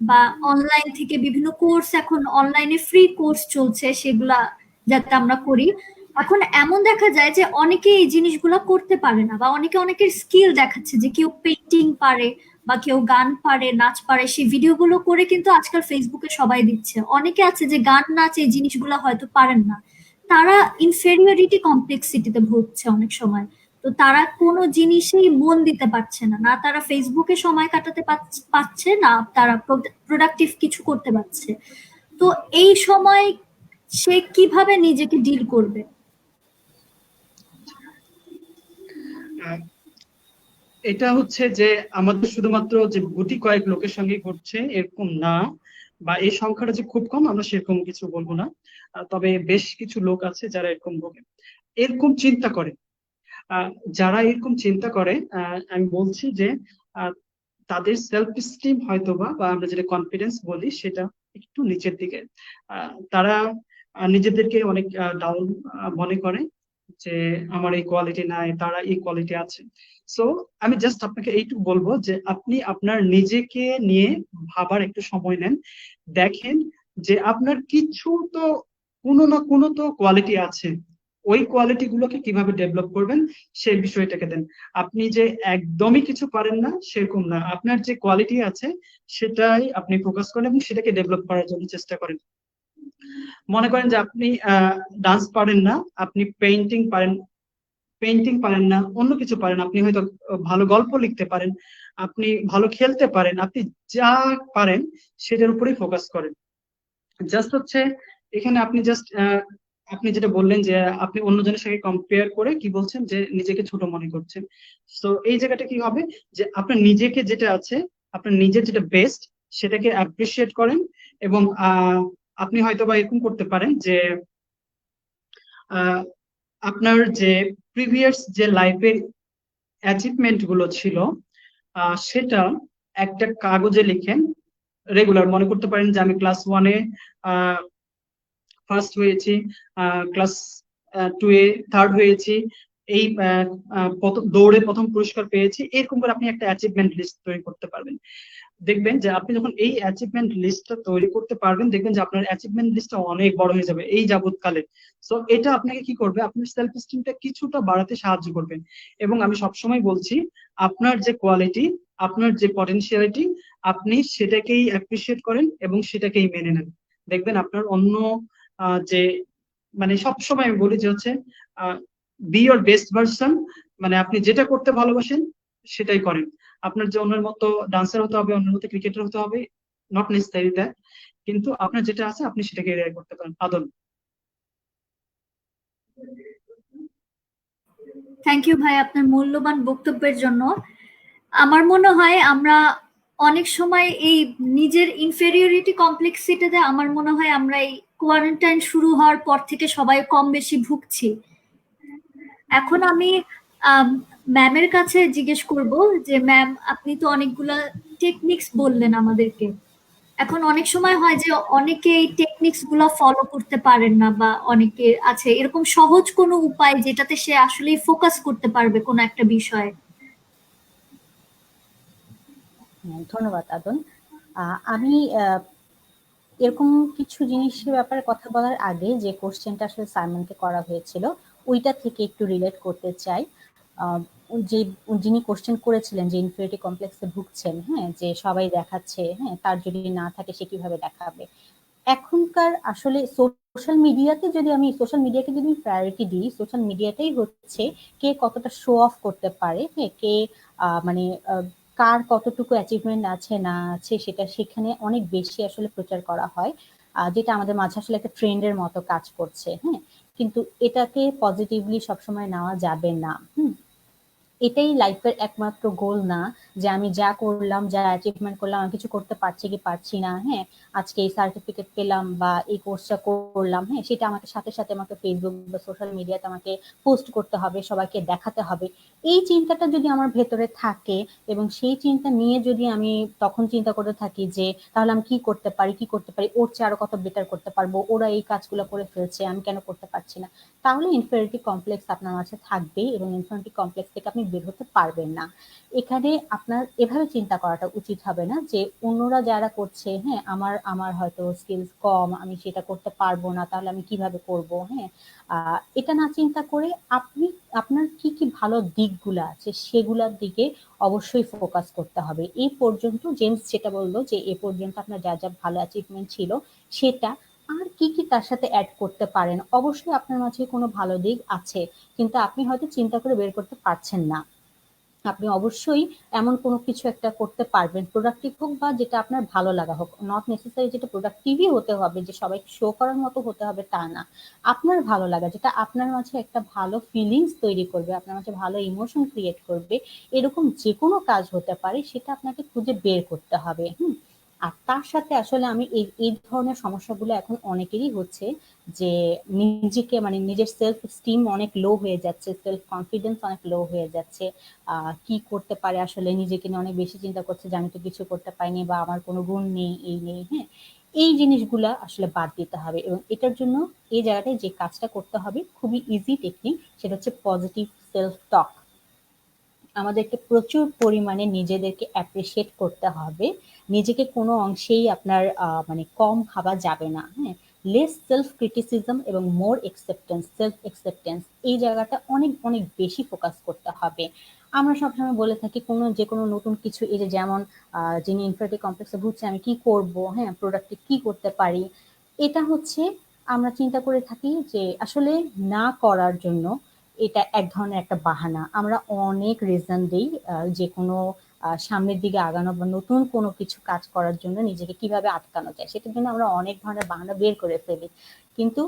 বা অনলাইন থেকে বিভিন্ন কোর্স, এখন অনলাইনে ফ্রি কোর্স চলছে, সেগুলা যাতে আমরা করি। এখন এমন দেখা যায় যে অনেকে এই জিনিসগুলো করতে পারে না, বা অনেকে অনেকের স্কিল দেখাচ্ছে যে কেউ পেইন্টিং পারে বা কেউ গান পারে, নাচ পারে, সেই ভিডিওগুলো করে কিন্তু আজকাল ফেসবুকে সবাই দিচ্ছে। অনেকে আছে যে গান নাচ এই জিনিসগুলো হয়তো পারেন না, তারা ইনফেরিয়রিটি কমপ্লেক্সিটিতে ভুগছে অনেক সময়। তো তারা কোনো জিনিসেই মন দিতে পারছে না, না তারা ফেসবুকে সময় কাটাতে পারছে, না তারা প্রোডাক্টিভ কিছু করতে পারছে। তো এই সময় সে কিভাবে নিজেকে ডিল করবে? আহ, এটা হচ্ছে যে আমাদের শুধুমাত্র যে গুটি কয়েক লোকের সঙ্গে ঘটছে এরকম না, বা এই সংখ্যাটা যে খুব কম আমরা সেরকম কিছু বলবো না। তবে বেশ কিছু লোক আছে যারা এরকম ভোগে, এরকম চিন্তা করে। আহ, যারা এরকম চিন্তা করে, আমি বলছি যে আহ, তাদের সেলফ স্টিম হয়তোবা, বা আমরা যেটা কনফিডেন্স বলি, সেটা একটু নিচের দিকে। তারা নিজেদেরকে অনেক ডাউন মনে করে যে আমার এই কোয়ালিটি নাই, তারা এই কোয়ালিটি আছে। সো আমি জাস্ট আপনাকে এইটুকু বলবো যে আপনি আপনার নিজেকে নিয়ে ভাবার একটু সময় নেন। দেখেন যে আপনার কিছু তো, কোনো না কোনো তো কোয়ালিটি আছে, ওই কোয়ালিটি গুলোকে কিভাবে ডেভেলপ করবেন সেই বিষয়টাকে দেন। আপনি যে একদমই কিছু পারেন না সেরকম না, আপনার যে কোয়ালিটি আছে সেটাই আপনি ফোকাস করেন এবং সেটাকে ডেভেলপ করার জন্য চেষ্টা করেন। মনে করেন যে আপনি ডান্স পারেন না, আপনি পেইন্টিং পারেন না, অন্য কিছু পারেন, আপনি হয়তো ভালো গল্প লিখতে পারেন, আপনি ভালো খেলতে পারেন, আপনি যা পারেন সেটার উপরেই ফোকাস করেন। জাস্ট হচ্ছে এখানে আপনি জাস্ট আপনি যেটা বললেন যে আপনি অন্যজনের সঙ্গে কম্পেয়ার করে কি বলছেন যে নিজেকে ছোট মনে করছেন। তো এই জায়গাটা কি হবে যে আপনার নিজেকে যেটা আছে, আপনার নিজের যেটা বেস্ট, সেটাকে অ্যাপ্রিসিয়েট করেন। এবং আপনি হয়তো বা এরকম করতে পারেন যে আহ, আপনার যে প্রিভিয়াস যে লাইফের অ্যাচিভমেন্ট গুলো ছিল সেটা একটা কাগজে লিখেন। রেগুলার মনে করতে পারেন যে আমি ক্লাস 1-এ ফার্স্ট হয়েছি, ক্লাস 2-এ থার্ড হয়েছি, এই দৌড়ে প্রথম পুরস্কার পেয়েছি, এরকম করে আপনি একটা অ্যাচিভমেন্ট লিস্ট তৈরি করতে পারবেন। দেখবেন যে আপনি যখন এই অ্যাচিভমেন্ট লিস্টটা তৈরি করতে পারবেন, দেখবেন যে আপনার অ্যাচিভমেন্ট লিস্টটা অনেক বড় হয়ে যাবে এই যাবৎকালে। সো এটা আপনাকে কি করবে, আপনার সেলফ স্টিমটা কিছুটা বাড়াতে সাহায্য করবে। এবং আমি সবসময় বলছি, আপনার যে কোয়ালিটি, আপনার যে পটেনশিয়ালিটি, আপনি সেটাকেই অ্যাপ্রিসিয়েট করেন এবং সেটাকেই মেনে নেন। দেখবেন আপনার অন্য যে, মানে সবসময় আমি বলি যে হচ্ছে বি ইয়োর বেস্ট ভার্সন, মানে আপনি যেটা করতে ভালোবাসেন সেটাই করেন। আপনার যে অন্যের মতো ডান্সার হতে হবে, অন্যের মতো ক্রিকেটার হতে হবে, নট নেসেসারি দ্যাট, কিন্তু আপনার যেটা আছে আপনি সেটাকে এড়িয়ে করতে পারেন। আদল। থ্যাংক ইউ ভাই আপনার মূল্যবান বক্তব্যের জন্য। আমার মনে হয় আমরা অনেক সময় এই নিজের ইনফেরিয়রিটি কমপ্লেক্সিটিতে আমার মনে হয় আমরা এই কোয়ারেন্টাইন শুরু হওয়ার পর থেকে সবাই কম বেশি ভুগছি। এখন আমি ম্যামের কাছে জিজ্ঞেস করব যে ম্যাম, আপনি তো অনেকগুলা টেকনিক্স বললেন আমাদেরকে, এখন অনেক সময় হয় যে অনেকে এই টেকনিক্স গুলো ফলো করতে পারেন না, বা অনেকে আছে এরকম সহজ কোনো উপায় যেটাতে সে আসলেই ফোকাস করতে পারবে কোনো একটা বিষয়ে। হ্যাঁ, ধন্যবাদ আদন। আমি এরকম কিছু জিনিসের ব্যাপারে কথা বলার আগে যে কোশ্চেনটা আসলে সাইমনকে করা হয়েছিল ওইটা থেকে একটু রিলেট করতে চাই। আহ, যে যিনি কোশ্চেন করেছিলেন যে ইনফিরিটি কমপ্লেক্সে ভুগছেন, হ্যাঁ, যে সবাই দেখাচ্ছে, হ্যাঁ, তার যদি না থাকে সে কিভাবে দেখাবে। এখনকার আসলে সোশ্যাল মিডিয়াকে যদি প্রায়োরিটি দিই, সোশ্যাল মিডিয়াটাই হচ্ছে কে কতটা শো অফ করতে পারে, হ্যাঁ, কে মানে কার কতটুকু অ্যাচিভমেন্ট আছে না আছে সেটা সেখানে অনেক বেশি আসলে প্রচার করা হয়, যেটা আমাদের মাঝে আসলে একটা ট্রেন্ডের মতো কাজ করছে, হ্যাঁ। কিন্তু এটাকে পজিটিভলি সবসময় নেওয়া যাবে না। এটাই লাইফের একমাত্র গোল না, যে আমি যা করলাম, যা অ্যাচিভমেন্ট করলাম, আমি কিছু করতে পারছি কি পারছি না, হ্যাঁ, আজকে এই সার্টিফিকেট পেলাম বা এই কোর্সটা করলাম, হ্যাঁ, সেটা আমাকে সাথে সাথে আমাকে ফেসবুক বা সোশ্যাল মিডিয়াতে আমাকে পোস্ট করতে হবে, সবাইকে দেখাতে হবে। এই চিন্তাটা যদি আমার ভেতরে থাকে এবং সেই চিন্তা নিয়ে যদি আমি তখন চিন্তা করতে থাকি যে তাহলে আমি কি করতে পারি, কি করতে পারি, ওর চেয়ে আরো কত বেটার করতে পারবো, ওরা এই কাজগুলো করে ফেলছে, আমি কেন করতে পারছি না, তাহলে ইনফেরিটি কমপ্লেক্স আপনার মাঝে থাকবেই এবং ইনফেরিটি কমপ্লেক্স থেকে আপনি বের হতে পারবেন না। এখানে আপনার এভাবে চিন্তা করাটা উচিত হবে না যে অন্যরা যারা করছে, হ্যাঁ, আমার আমার হয়তো স্কিলস কম, আমি সেটা করতে পারবো না, তাহলে আমি কিভাবে করব, হ্যাঁ। এটা না চিন্তা করে আপনি আপনার কি কি ভালো দিকগুলো আছে সেগুলোর দিকে অবশ্যই ফোকাস করতে হবে। এই পর্যন্ত জেমস যেটা বললো যে এ পর্যন্ত আপনার যা যা ভালো অ্যাচিভমেন্ট ছিল সেটা, আর কি কি তার সাথে অ্যাড করতে পারেন। অবশ্যই আপনার মাঝে কোনো ভালো দিক আছে, কিন্তু আপনি হয়তো চিন্তা করে বের করতে পারছেন না। আপনি অবশ্যই এমন কোনো কিছু একটা করতে পারবেন, প্রোডাক্টিভ হোক বা যেটা আপনার ভালো লাগা হোক, নট নেসেসারি যেটা প্রোডাক্টিভই হতে হবে, যে সবাই শো করার মতো হতে হবে তা না। আপনার ভালো লাগা যেটা আপনার মাঝে একটা ভালো ফিলিংস তৈরি করবে, আপনার মাঝে ভালো ইমোশন ক্রিয়েট করবে, এরকম যে কোনো কাজ হতে পারে, সেটা আপনাকে খুঁজে বের করতে হবে। আর তার সাথে আসলে আমি এই এই ধরনের সমস্যাগুলো এখন অনেকেরই হচ্ছে, যে নিজেকে মানে নিজের সেলফ স্টিম অনেক লো হয়ে যাচ্ছে, সেলফ কনফিডেন্স অনেক লো হয়ে যাচ্ছে। কি করতে পারে আসলে নিজেকে নিয়ে অনেক বেশি চিন্তা করছে যে আমি তো কিছু করতে পারিনি বা আমার কোনো গুণ নেই, এই নেই, হ্যাঁ। এই জিনিসগুলা আসলে বাদ দিতে হবে এবং এটার জন্য এই জায়গাটায় যে কাজটা করতে হবে খুবই ইজি টেকনিক, সেটা হচ্ছে পজিটিভ সেলফ টক। আমাদেরকে প্রচুর পরিমাণে নিজেদেরকে অ্যাপ্রিসিয়েট করতে হবে। নিজেকে কোনো অংশেই আপনার মানে কম ভাবা যাবে না, হ্যাঁ। লেস সেলফ ক্রিটিসিজম এবং মোর অ্যাকসেপ্টেন্স, সেলফ অ্যাকসেপ্টেন্স, এই জায়গাটা অনেক অনেক বেশি ফোকাস করতে হবে। আমরা সবসময় বলে থাকি যে কোনো নতুন কিছু, এই যে যেমন যিনি ইনফিরিটি কমপ্লেক্সে ভুগছে আমি কি করব, হ্যাঁ, প্রোডাক্টিভ কি করতে পারি, এটা হচ্ছে আমরা চিন্তা করে থাকি যে আসলে না করার জন্য এটা এক ধরনের একটা বাহানা। আমরা অনেক রিজন দেই যে কোনো সামনের দিকে আগানো বা নতুন কোনো কিছু কাজ করার জন্য নিজেকে কিভাবে আটকানো যায় সেটার জন্য আমরা অনেক ধরনের বাহানা বের করে ফেলি। কিন্তু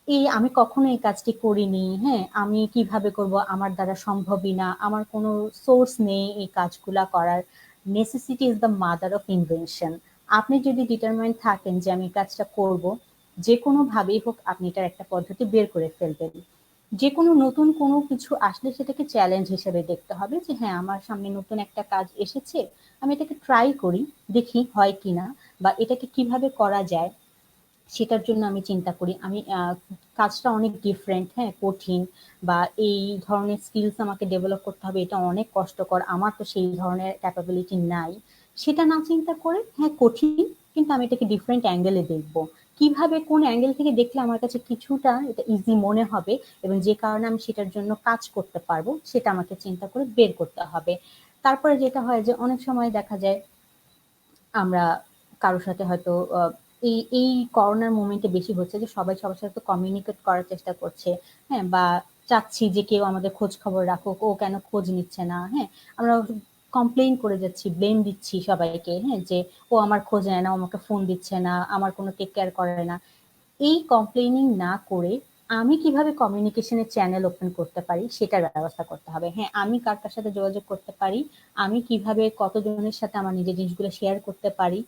এই আমি কখনো এই কাজটি করিনি, হ্যাঁ, আমি কিভাবে করব, আমার দ্বারা সম্ভবই না, আমার কোনো সোর্স নেই এই কাজগুলা করার। Necessity is the mother of invention. আপনি যদি ডিটারমাইন্ড থাকেন যে আমি এই কাজটা করব, যে কোনো ভাবেই হোক আপনি এটার একটা পদ্ধতি বের করে ফেলবেন। যে কোনো নতুন কোনো কিছু আসলে সেটাকে চ্যালেঞ্জ হিসেবে দেখতে হবে, যে হ্যাঁ আমার সামনে নতুন একটা কাজ এসেছে, আমি এটাকে ট্রাই করি, দেখি হয় কিনা, বা এটাকে কিভাবে করা যায় সেটার জন্য আমি চিন্তা করি। আমি কাজটা অনেক ডিফারেন্ট, হ্যাঁ, কঠিন, বা এই ধরনের স্কিলস আমাকে ডেভেলপ করতে হবে, এটা অনেক কষ্টকর, আমার তো সেই ধরনের ক্যাপাবিলিটি নাই, সেটা না চিন্তা করে হ্যাঁ কঠিন কিন্তু আমি এটাকে ডিফারেন্ট অ্যাঙ্গেলে দেখবো, কিভাবে কোন অ্যাঙ্গেল থেকে দেখলে আমার কাছে কিছুটা এটা ইজি মনে হবে এবং যে কারণে আমি সেটার জন্য কাজ করতে পারবো, সেটা আমাকে চিন্তা করে বের করতে হবে। তারপরে যেটা হয় যে অনেক সময় দেখা যায় আমরা কারোর সাথে হয়তো এই এই করোনার মোমেন্টে বেশি হচ্ছে যে সবাই সবার সাথে কমিউনিকেট করার চেষ্টা করছে, হ্যাঁ, বা চাচ্ছি যে কেউ আমাদের খোঁজ খবর রাখুক, ও কেন খোঁজ নিচ্ছে না, হ্যাঁ, আমরা কমপ্লেইন করে যাচ্ছি, ব্লেম দিচ্ছি সবাইকে, হ্যাঁ, যে ও আমার খোঁজ নেয় না, ও আমাকে ফোন দিচ্ছে না, আমার কোনো টেক কেয়ার করে না। এই কমপ্লেইনিং না করে আমি কিভাবে কমিউনিকেশনের চ্যানেল ওপেন করতে পারি সেটার ব্যবস্থা করতে হবে। হ্যাঁ, আমি কার কার সাথে যোগাযোগ করতে পারি, আমি কিভাবে কতজনের সাথে আমার নিজের জিনিসগুলো শেয়ার করতে পারি,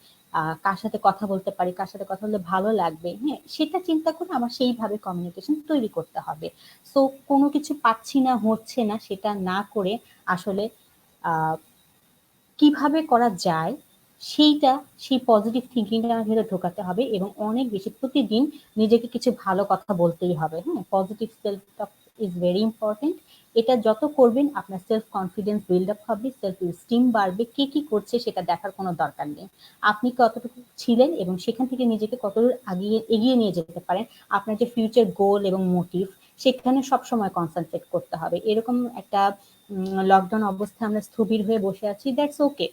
কার সাথে কথা বলতে পারি, কার সাথে কথা বললে ভালো লাগবে, হ্যাঁ, সেটা চিন্তা করে আমার সেইভাবে কমিউনিকেশন তৈরি করতে হবে। সো কোনো কিছু পাচ্ছি না, হচ্ছে না, সেটা না করে আসলে আহ কিভাবে করা যায় সেই পজিটিভ থিঙ্কিংটা আমার ভেতরে ঢোকাতে হবে এবং অনেক বেশি প্রতিদিন নিজেকে কিছু ভালো কথা বলতেই হবে। হ্যাঁ, positive self talk is very important. এটা যত করবেন আপনার সেলফ কনফিডেন্স বিল্ড আপ হবে, সেলফ স্টিম বাড়বে। কে কি করছে সেটা দেখার কোনো দরকার নেই, আপনি কতটুকু ছিলেন এবং সেখান থেকে নিজেকে কতদূর এগিয়ে নিয়ে যেতে পারেন, আপনার যে ফিউচার গোল এবং মোটিভ সেখানে সবসময় কনসেন্ট্রেট করতে হবে। এরকম একটা লকডাউন অবস্থায় আমরা স্থবির হয়ে বসে আছি, দ্যাটস ওকে।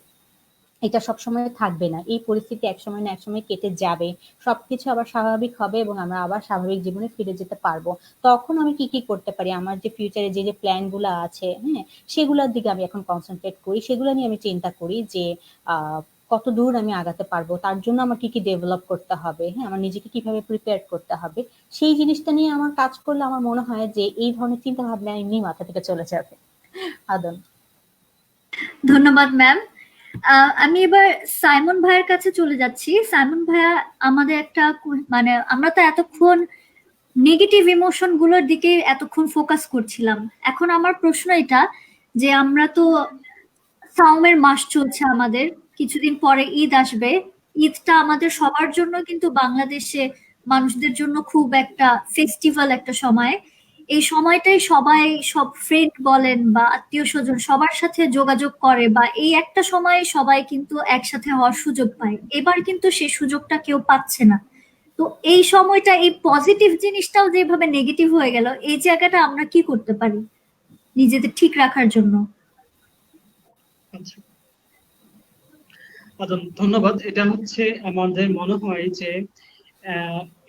এটা সবসময় থাকবে না, এই পরিস্থিতি একসময় না একসময় কেটে যাবে, সবকিছু আবার স্বাভাবিক হবে এবং আমরা আবার স্বাভাবিক জীবনে ফিরে যেতে পারবো। তখন আমি কি কি করতে পারি, আমার যে ফিউচারে যে প্ল্যান গুলো আছে, হ্যাঁ, সেগুলোর দিকে আমি এখন কনসেন্ট্রেট করি, সেগুলো নিয়ে আমি চিন্তা করি যে কত দূর আমি আগাতে পারবো, তার জন্য আমার কি কি ডেভেলপ করতে হবে, হ্যাঁ, আমার নিজেকে কিভাবে প্রিপেয়ার করতে হবে, সেই জিনিসটা নিয়ে আমার কাজ করলে আমার মনে হয় যে এই ধরনের চিন্তা ভাবনা এমনি মাথা থেকে চলে যাবে। আদম। ধন্যবাদ ম্যাম। আমি এবার সাইমন ভাইয়ের কাছে চলে যাচ্ছি। সাইমন ভাইয়া, আমাদের একটা মানে আমরা তো এতক্ষণ নেগেটিভ ইমোশন গুলোর দিকে এতক্ষণ ফোকাস করছিলাম। এখন আমার প্রশ্ন এটা যে আমরা তো সাওমের মাস চলছে, আমাদের কিছুদিন পরে ঈদ আসবে। ঈদটা আমাদের সবার জন্য কিন্তু বাংলাদেশে মানুষদের জন্য খুব একটা ফেস্টিভ্যাল একটা সময়। এই সময়টাই সবাই সব ফ্রেন্ড বলেন বা আত্মীয় স্বজন সবার সাথে যোগাযোগ করে, বা এই একটা সময় সবাই কিন্তু একসাথে হওয়ার সুযোগ পায়। এবার কিন্তু সেই সুযোগটা কেউ পাচ্ছে না। তো এই সময়টা এই পজিটিভ জিনিসটাও যেভাবে নেগেটিভ হয়ে গেল, এই জায়গাটা আমরা কি করতে পারি নিজেদের ঠিক রাখার জন্য? আচ্ছা, ধন্যবাদ। এটা হচ্ছে আমাদের মনে হয় যে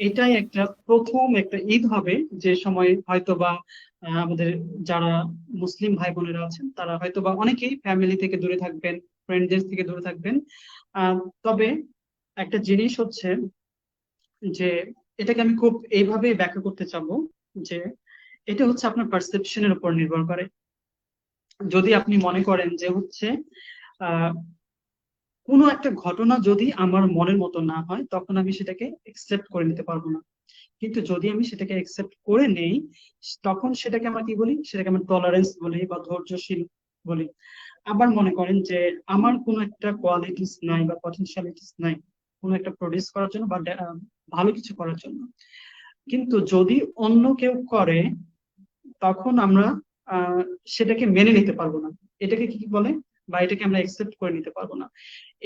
এটাই একটা প্রথম একটা ঈদ হবে যে সময় হয়তোবা আমাদের যারা মুসলিম ভাই বোনেরা আছেন তারা হয়তোবা অনেকেই ফ্যামিলি থেকে দূরে থাকবেন, ফ্রেন্ডদের থেকে দূরে থাকবেন। তবে একটা জিনিস হচ্ছে যে এটাকে আমি খুব এইভাবে ব্যাখ্যা করতে চাবো যে এটা হচ্ছে আপনার পারসেপশনের উপর নির্ভর করে। যদি আপনি মনে করেন যে হচ্ছে আহ কোনো একটা ঘটনা যদি আমার মনের মতো না হয় তখন আমি সেটাকে একসেপ্ট করে নিতে পারবো না, কিন্তু যদি আমি সেটাকে একসেপ্ট করে নেই তখন সেটাকে আমরা কি বলি, সেটাকে আমরা টলারেন্স বলি বা ধৈর্যশীল বলি। আবার মনে করেন যে আমার কোনো একটা কোয়ালিটিস নাই বা পটেনশিয়ালিটিস নাই কোনো একটা প্রডিউস করার জন্য বা ভালো কিছু করার জন্য, কিন্তু যদি অন্য কেউ করে তখন আমরা আহ সেটাকে মেনে নিতে পারবো না। এটাকে কি বলে, বা এটাকে আমরা একসেপ্ট করে নিতে পারবো না,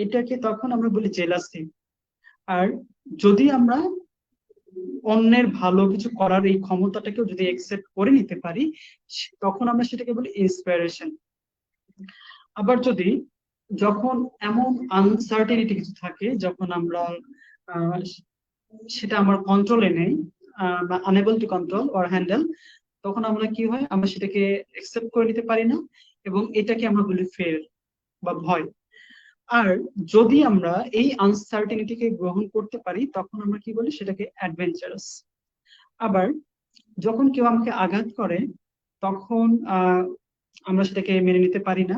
এটাকে তখন আমরা বলি জেলাসি। আর যদি আমরা অন্যের ভালো কিছু করার এই ক্ষমতাটাকেও যদি একসেপ্ট করে নিতে পারি তখন আমরা সেটাকে বলি ইন্সপিরেশন। আবার যদি যখন এমন আনসার্টেনিটি কিছু থাকে যখন আমরা আহ, সেটা আমার কন্ট্রোলে নেই বা unable to control or handle, তখন আমরা কি হয়, আমরা সেটাকে একসেপ্ট করে নিতে পারি না এবং এটাকে আমরা বলি ফেয়ার বা ভয়। আর যদি আমরা এই আনসার্টেনিটিকে গ্রহণ করতে পারি তখন আমরা কি বলি, সেটাকে অ্যাডভেঞ্চারাস। আবার যখন কেউ আমাকে আঘাত করে তখন আমরা সেটাকে মেনে নিতে পারি না,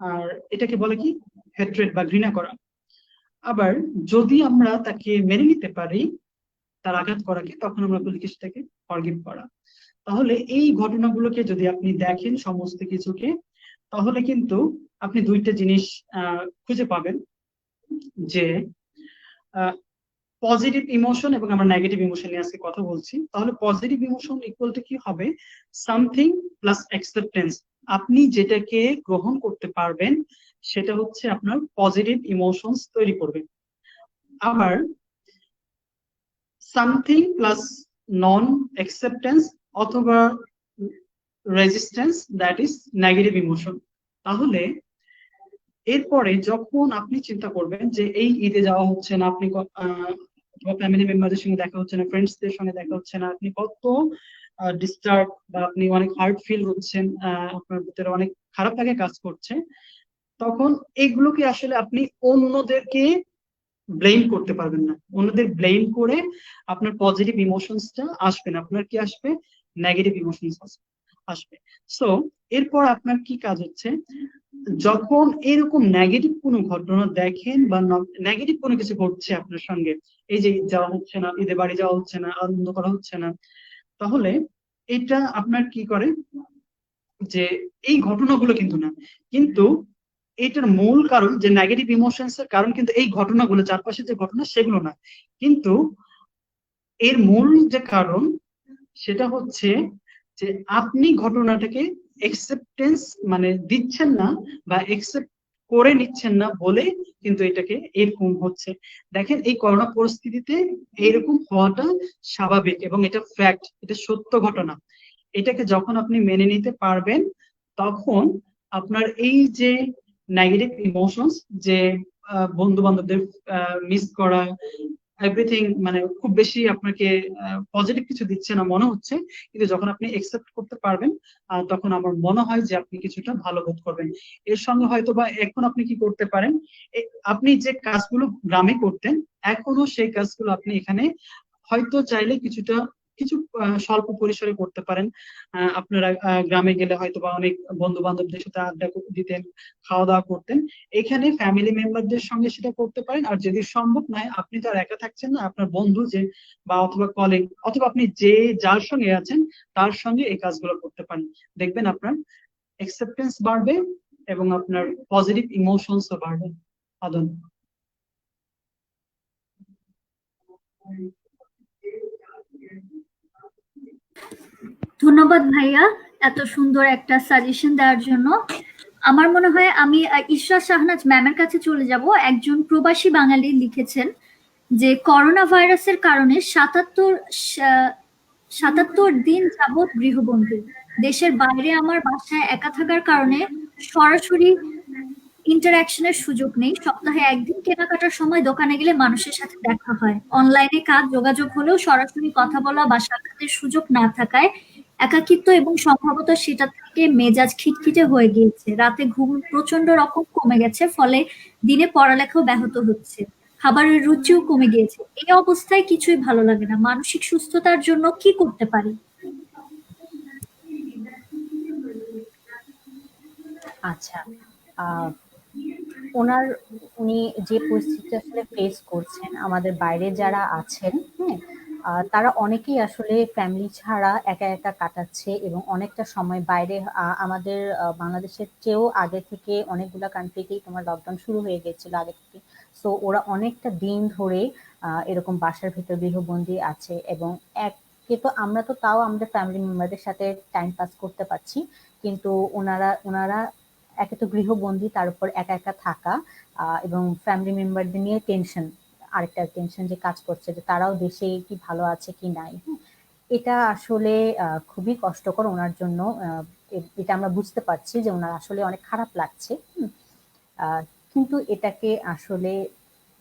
আর এটাকে বলে কি, হেট্রেড বা ঘৃণা করা। আবার যদি আমরা তাকে মেনে নিতে পারি তার আঘাত করাকে তখন আমরা বলি কি, সেটাকে ফরগিভ করা। তাহলে এই ঘটনাগুলোকে যদি আপনি দেখেন সমস্ত কিছুকে, তাহলে কিন্তু আপনি দুইটা জিনিস খুঁজে পাবেন যে পজিটিভ ইমোশন এবং আমরা নেগেটিভ ইমোশন নিয়ে আজকে কথা বলছি। তাহলে পজিটিভ ইমোশন ইকুয়াল টু কি হবে, সামথিং প্লাস অ্যাকসেপ্টেন্স। আপনি যেটাকে গ্রহণ করতে পারবেন সেটা হচ্ছে আপনার পজিটিভ ইমোশনস তৈরি করবে। আবার সামথিং প্লাস নন অ্যাকসেপ্টেন্স অথবা resistance, that is negative emotion. তাহলে এরপরে যখন আপনি চিন্তা করবেন যে এই ঈদে যাওয়া হচ্ছে না, আপনি ফ্যামিলি মেম্বারদের সঙ্গে দেখা হচ্ছে না, ফ্রেন্ডসদের সঙ্গে দেখা হচ্ছে না, আপনি কত ডিস্টার্ব বা আপনি অনেক হার্ট ফিল হচ্ছেন, আপনার ভিতরে অনেক খারাপ লাগে কাজ করছে, তখন এগুলোকে আসলে আপনি অন্যদেরকে ব্লেম করতে পারবেন না। অন্যদের ব্লেম করে আপনার পজিটিভ ইমোশনসটা আসবে না, আপনার কি আসবে, নেগেটিভ ইমোশনস আসবে। সো এরপর আপনার কি কাজ হচ্ছে, যখন এরকম নেগেটিভ কোনো ঘটনা দেখেন বা নেগেটিভ কোনো কিছু ঘটছে আপনার সঙ্গে, এই যে ঈদ যাওয়া হচ্ছে না, ঈদে বাড়ি যাওয়া হচ্ছে না, আনন্দ করা হচ্ছে না, তাহলে এটা আপনার কি করে যে এই ঘটনাগুলো কিন্তু না, কিন্তু এটার মূল কারণ যে নেগেটিভ ইমোশনস এর কারণ কিন্তু এই ঘটনাগুলো, চারপাশে যে ঘটনা সেগুলো না, কিন্তু এর মূল যে কারণ সেটা হচ্ছে যে আপনি ঘটনাটাকে একসেপ্টেন্স মানে দিচ্ছেন না বা একসেপ্ট করে নিচ্ছেন না বলে কিন্তু এটাকে এরকম হচ্ছে। দেখেন এই করোনা পরিস্থিতিতে এরকম হওয়াটা স্বাভাবিক এবং এটা ফ্যাক্ট, এটা সত্য ঘটনা। এটাকে যখন আপনি মেনে নিতে পারবেন তখন আপনার এই যে নেগেটিভ ইমোশনস, যে বন্ধু বান্ধবদের মিস করা, এভরিথিং মানে খুব বেশি আপনাকে পজিটিভ কিছু দিচ্ছে না মনে হচ্ছে, কিন্তু যখন আপনি একসেপ্ট করতে পারবেন তখন আমার মনে হয় যে আপনি কিছুটা ভালো বোধ করবেন। এর সঙ্গে হয়তো বা এখন আপনি কি করতে পারেন, আপনি যে কাজগুলো গ্রামে করতেন এখনো সেই কাজগুলো আপনি এখানে হয়তো চাইলে কিছুটা কিছু স্বল্প পরিসরে করতে পারেন। আপনারা গ্রামে গেলে হয়তো বা অনেক বন্ধু বান্ধবদের সাথে আড্ডা দিতেন, খাওয়া দাওয়া করতেন, এখানে ফ্যামিলি মেম্বারদের সঙ্গে সেটা করতে পারেন। আর যদি সম্ভব নয়, আপনি তো আর একা থাকছেন না, আপনার বন্ধু যে বা অথবা কলিগ অথবা আপনি যে যার সঙ্গে আছেন তার সঙ্গে এই কাজগুলো করতে পারেন। দেখবেন আপনার অ্যাকসেপ্টেন্স বাড়বে এবং আপনার পজিটিভ ইমোশনসও বাড়বে। আদন। ধন্যবাদ ভাইয়া এত সুন্দর একটা সাজেশন দেওয়ার জন্য। আমার মনে হয় আমি ইশরাত শাহনাজ ম্যামের কাছে চলে যাব। একজন প্রবাসী বাঙালি লিখেছেন যে করোনা ভাইরাসের কারণে ৭৭ দিন যাবৎ গৃহবন্দী। দেশের বাইরে আমার বাসায় একা থাকার কারণে সরাসরি ইন্টারাকশনের সুযোগ নেই। সপ্তাহে একদিন কেনাকাটার সময় দোকানে গেলে মানুষের সাথে দেখা হয়। অনলাইনে কাজ যোগাযোগ হলেও সরাসরি কথা বলা বা সাক্ষাতের সুযোগ না থাকায় একাকিত্ব এবং সম্ভবত সেটা থেকে মেজাজ খিটখিটে হয়ে গিয়েছে। রাতে ঘুম প্রচন্ড রকম কমে গেছে, ফলে দিনে পড়ালেখাও ব্যাহত হচ্ছে। খাবারের রুচিও কমে গিয়েছে। এই অবস্থায় কিছুই ভালো লাগে না। মানসিক সুস্থতার জন্য কি করতে পারি? আচ্ছা, আহ ওনার উনি যে পরিস্থিতি আসলে ফেস করছেন, আমাদের বাইরে যারা আছেন, হ্যাঁ, তারা অনেকেই আসলে ফ্যামিলি ছাড়া একা একা কাটাচ্ছে এবং অনেকটা সময় বাইরে আমাদের বাংলাদেশের চেয়েও আগে থেকে অনেকগুলা কান্ট্রিতেই তোমার লকডাউন শুরু হয়ে গেছিল আগে থেকে। সো ওরা অনেকটা দিন ধরে এরকম বাসার ভিতর গৃহবন্দী আছে এবং একে তো আমরা তো তাও আমাদের ফ্যামিলি মেম্বারদের সাথে টাইম পাস করতে পারছি, কিন্তু ওনারা ওনারা একে তো গৃহবন্দী, তার উপর একা একা থাকা, এবং ফ্যামিলি মেম্বারদের নিয়ে টেনশন, আরেকটা টেনশন যে কাজ করছে যে তারাও দেশে কি ভালো আছে কি নাই। হ্যাঁ, এটা আসলে খুবই কষ্টকর ওনার জন্য। এটা আমরা বুঝতে পারছি যে ওনার আসলে অনেক খারাপ লাগছে। আহ, কিন্তু এটাকে আসলে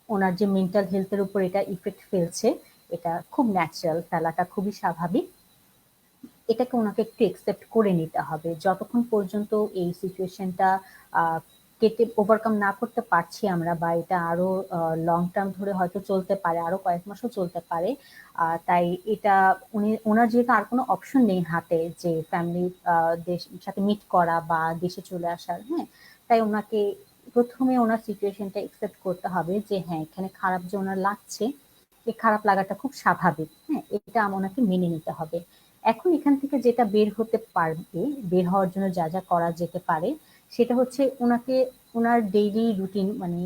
ওনার যে মেন্টাল হেলথের উপর এটা ইফেক্ট ফেলছে, এটা খুব ন্যাচারাল, ফেলাটা খুবই স্বাভাবিক। এটাকে ওনাকে একটু একসেপ্ট করে নিতে হবে। যতক্ষণ পর্যন্ত এই সিচুয়েশনটা কেটে ওভারকাম না করতে পারছি আমরা, বা এটা আরো লং টার্ম ধরে হয়তো চলতে পারে, আরো কয়েক মাসও চলতে পারে। তাই এটা ওনার যেহেতু আর কোনো অপশন নেই হাতে যে ফ্যামিলি দেশ সাথে মিট করা বা দেশে চলে আসার, হ্যাঁ, তাই ওনাকে প্রথমে ওনার সিচুয়েশনটা একসেপ্ট করতে হবে যে হ্যাঁ, এখানে খারাপ যে ওনার লাগছে, এই খারাপ লাগাটা খুব স্বাভাবিক। হ্যাঁ, এটা ওনাকে মেনে নিতে হবে। এখন এখান থেকে যেটা বের হতে পারবে, বের হওয়ার জন্য যা যা করা যেতে পারে, সেটা হচ্ছে ওনাকে ওনার ডেইলি রুটিন মানে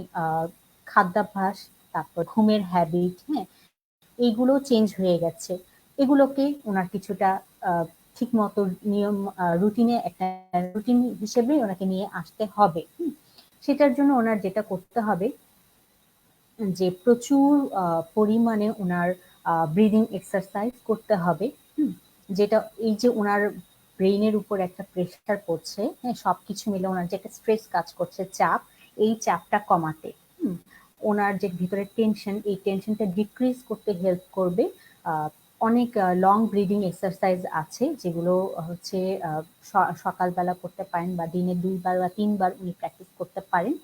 খাদ্যাভ্যাস, তারপর ঘুমের হ্যাবিট, হ্যাঁ, এইগুলো চেঞ্জ হয়ে গেছে। এগুলোকে ওনার কিছুটা ঠিক মতো নিয়ম রুটিনে একটা রুটিন হিসেবে ওনাকে নিয়ে আসতে হবে। সেটার জন্য ওনার যেটা করতে হবে যে প্রচুর পরিমাণে ওনার ব্রিদিং এক্সারসাইজ করতে হবে। যেটা এই যে ওনার ব্রেইনের উপর একটা প্রেশার পড়ছে, হ্যাঁ, সবকিছু মিলে ওনার যে একটা স্ট্রেস কাজ করছে, চাপ, এই চাপটা কমাতে, ওনার যে ভিতরে টেনশন, এই টেনশনটা ডিক্রিজ করতে হেল্প করবে। অনেক লং ব্রিদিং এক্সারসাইজ আছে যেগুলো হচ্ছে সকালবেলা করতে পারেন বা দিনে 2 বার বা 3 বার উনি প্র্যাকটিস করতে পারেন।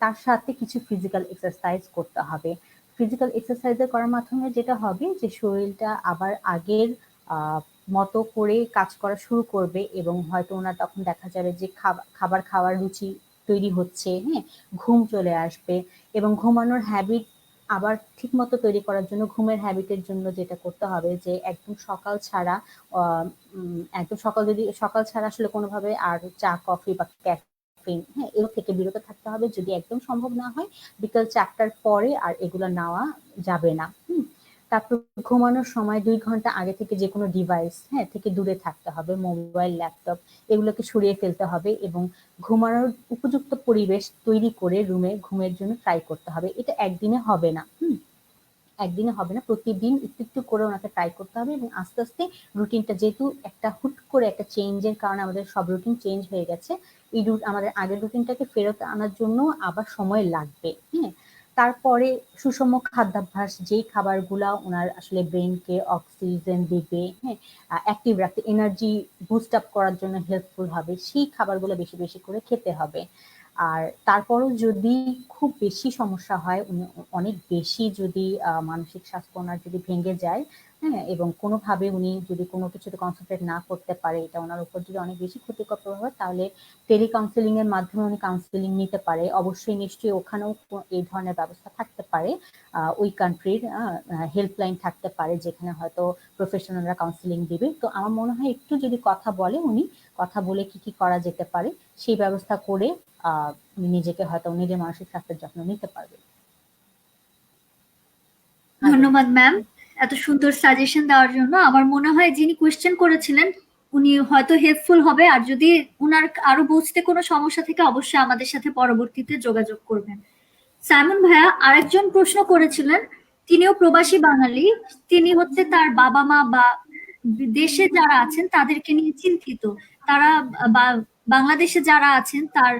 তার সাথে কিছু ফিজিক্যাল এক্সারসাইজ করতে হবে। ফিজিক্যাল এক্সারসাইজ করার মাধ্যমে যেটা হবে যে শরীরটা আবার আগের মতো করে কাজ করা শুরু করবে এবং হয়তো ওনার তখন দেখা যাবে যে খাবার খাওয়ার রুচি তৈরি হচ্ছে, হ্যাঁ, ঘুম চলে আসবে এবং ঘুমানোর হ্যাবিট আবার ঠিক মতো তৈরি করার জন্য ঘুমের হ্যাবিটের জন্য যেটা করতে হবে যে একদম সকাল ছাড়া একদম সকাল ছাড়া আসলে কোনোভাবে আর চা কফি বা ক্যাফেইন, হ্যাঁ, এগুলো থেকে বিরত থাকতে হবে। যদি একদম সম্ভব না হয় বিকাল 4টার পরে আর এগুলো নেওয়া যাবে না। তারপর ঘুমানোর সময় 2 ঘন্টা আগে থেকে যে কোনো ডিভাইস, হ্যাঁ, থেকে দূরে থাকতে হবে। মোবাইল, ল্যাপটপ এগুলোকে সরিয়ে ফেলতে হবে এবং ঘুমানোর উপযুক্ত পরিবেশ তৈরি করে রুমে ঘুমের জন্য ট্রাই করতে হবে। এটা একদিনে হবে না। একদিনে হবে না, প্রতিদিন একটু একটু করে ওনাকে ট্রাই করতে হবে এবং আস্তে আস্তে রুটিনটা, যেহেতু একটা হুট করে একটা চেঞ্জের কারণে আমাদের সব রুটিন চেঞ্জ হয়ে গেছে, এই আমাদের আগের রুটিনটাকে ফেরত আনার জন্য আবার সময় লাগবে। হ্যাঁ, তারপরে সুষম খাদ্যাভ্যাস, যেই খাবারগুলা ওনার আসলে ব্রেনকে অক্সিজেন দিবে, হ্যাঁ, অ্যাক্টিভ রাখতে, এনার্জি বুস্ট আপ করার জন্য হেল্পফুল হবে, সেই খাবারগুলো বেশি বেশি করে খেতে হবে। আর তারপরও যদি খুব বেশি সমস্যা হয়, উনি অনেক বেশি যদি মানসিক স্বাস্থ্য ওনার যদি ভেঙে যায়, হ্যাঁ, এবং কোনোভাবে উনি যদি কোনো কিছুতে কনসেন্ট্রেট না করতে পারে, এটা ওনার উপর যদি অনেক বেশি ক্ষতিকর প্রভাব হয়, তাহলে টেলি কাউন্সিলিং এর মাধ্যমে উনি কাউন্সিলিং নিতে পারে। অবশ্যই নিশ্চয়ই ওখানেও এই ধরনের ব্যবস্থা থাকতে পারে, ওই কান্ট্রির হেল্পলাইন থাকতে পারে যেখানে হয়তো প্রফেশনালরা কাউন্সিলিং দিবে। তো আমার মনে হয় একটু যদি কথা বলে, উনি কথা বলে কি কি করা যেতে পারে সেই ব্যবস্থা করে নিজেকে হয়তো নিজের মানসিক স্বাস্থ্যের যত্ন নিতে পারবে। ধন্যবাদ ম্যাম এত সুন্দর সাজেশন দেওয়ার জন্য। আমার মনে হয় যিনি কোয়েশ্চেন করেছিলেন উনি হয়তো হেল্পফুল হবে, আর যদি উনার আরো বুঝতে কোনো সমস্যা থেকে অবশ্যই আমাদের সাথে পরবর্তীতে যোগাযোগ করবেন। সাইমন ভাইয়া আরেকজন প্রশ্ন করেছিলেন, তিনিও প্রবাসী বাঙালি, তিনি হচ্ছে তার বাবা মা বা দেশে যারা আছেন তাদেরকে নিয়ে চিন্তিত। তারা বা বাংলাদেশে যারা আছেন তার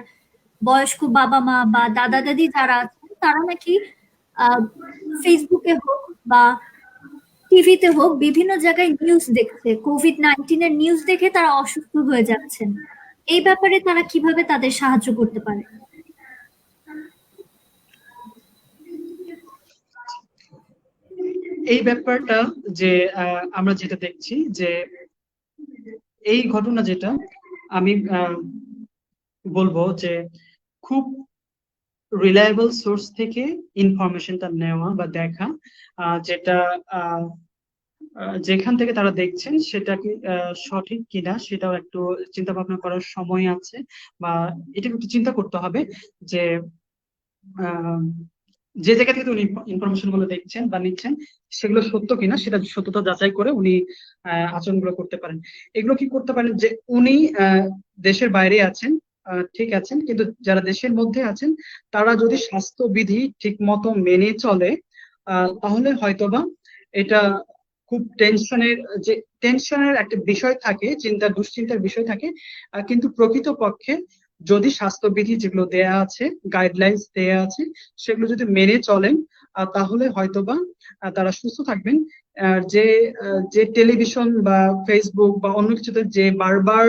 বয়স্ক বাবা মা বা দাদা দাদি যারা আছেন তারা নাকি ফেসবুকে হোক বা টিভিতে হোক বিভিন্ন জায়গায় নিউজ দেখছে, কোভিড-19 এর নিউজ দেখে তারা অসুস্থ হয়ে যাচ্ছেন। এই ব্যাপারে তারা কিভাবে তাদের সাহায্য করতে পারে? এই ব্যাপারটা যে আমরা যেটা দেখছি যে এই ঘটনা যেটা আমি বলবো যে খুব রিলায়েবল সোর্স থেকে ইনফরমেশনটা নেওয়া বা দেখা, যেটা যেখান থেকে তারা দেখছেন সেটা কি সঠিক কিনা সেটাও একটু চিন্তা ভাবনা করার সময় আছে, বা এটা একটু চিন্তা করতে হবে যে আহ, যে জায়গা থেকে উনি ইনফরমেশন গুলো দেখছেন বা নিচ্ছেন সেগুলো সত্য কিনা সেটা সত্যতা যাচাই করে উনি আচরণ গুলো করতে পারেন। এগুলো কি করতে পারেন যে উনি দেশের বাইরে আছেন, ঠিক আছেন, কিন্তু যারা দেশের মধ্যে আছেন তারা যদি স্বাস্থ্যবিধি ঠিক মতো মেনে চলে, তাহলে হয়তোবা এটা খুব যে টেনশনের একটা বিষয় থাকে, দুশ্চিন্তার বিষয় থাকে, কিন্তু প্রকৃতপক্ষে যদি স্বাস্থ্যবিধি যেগুলো দেয়া আছে, গাইডলাইন্স দেয়া আছে, সেগুলো যদি মেনে চলেন, তাহলে হয়তোবা তারা সুস্থ থাকবেন। যে টেলিভিশন বা ফেসবুক বা অন্য কিছুতে যে বারবার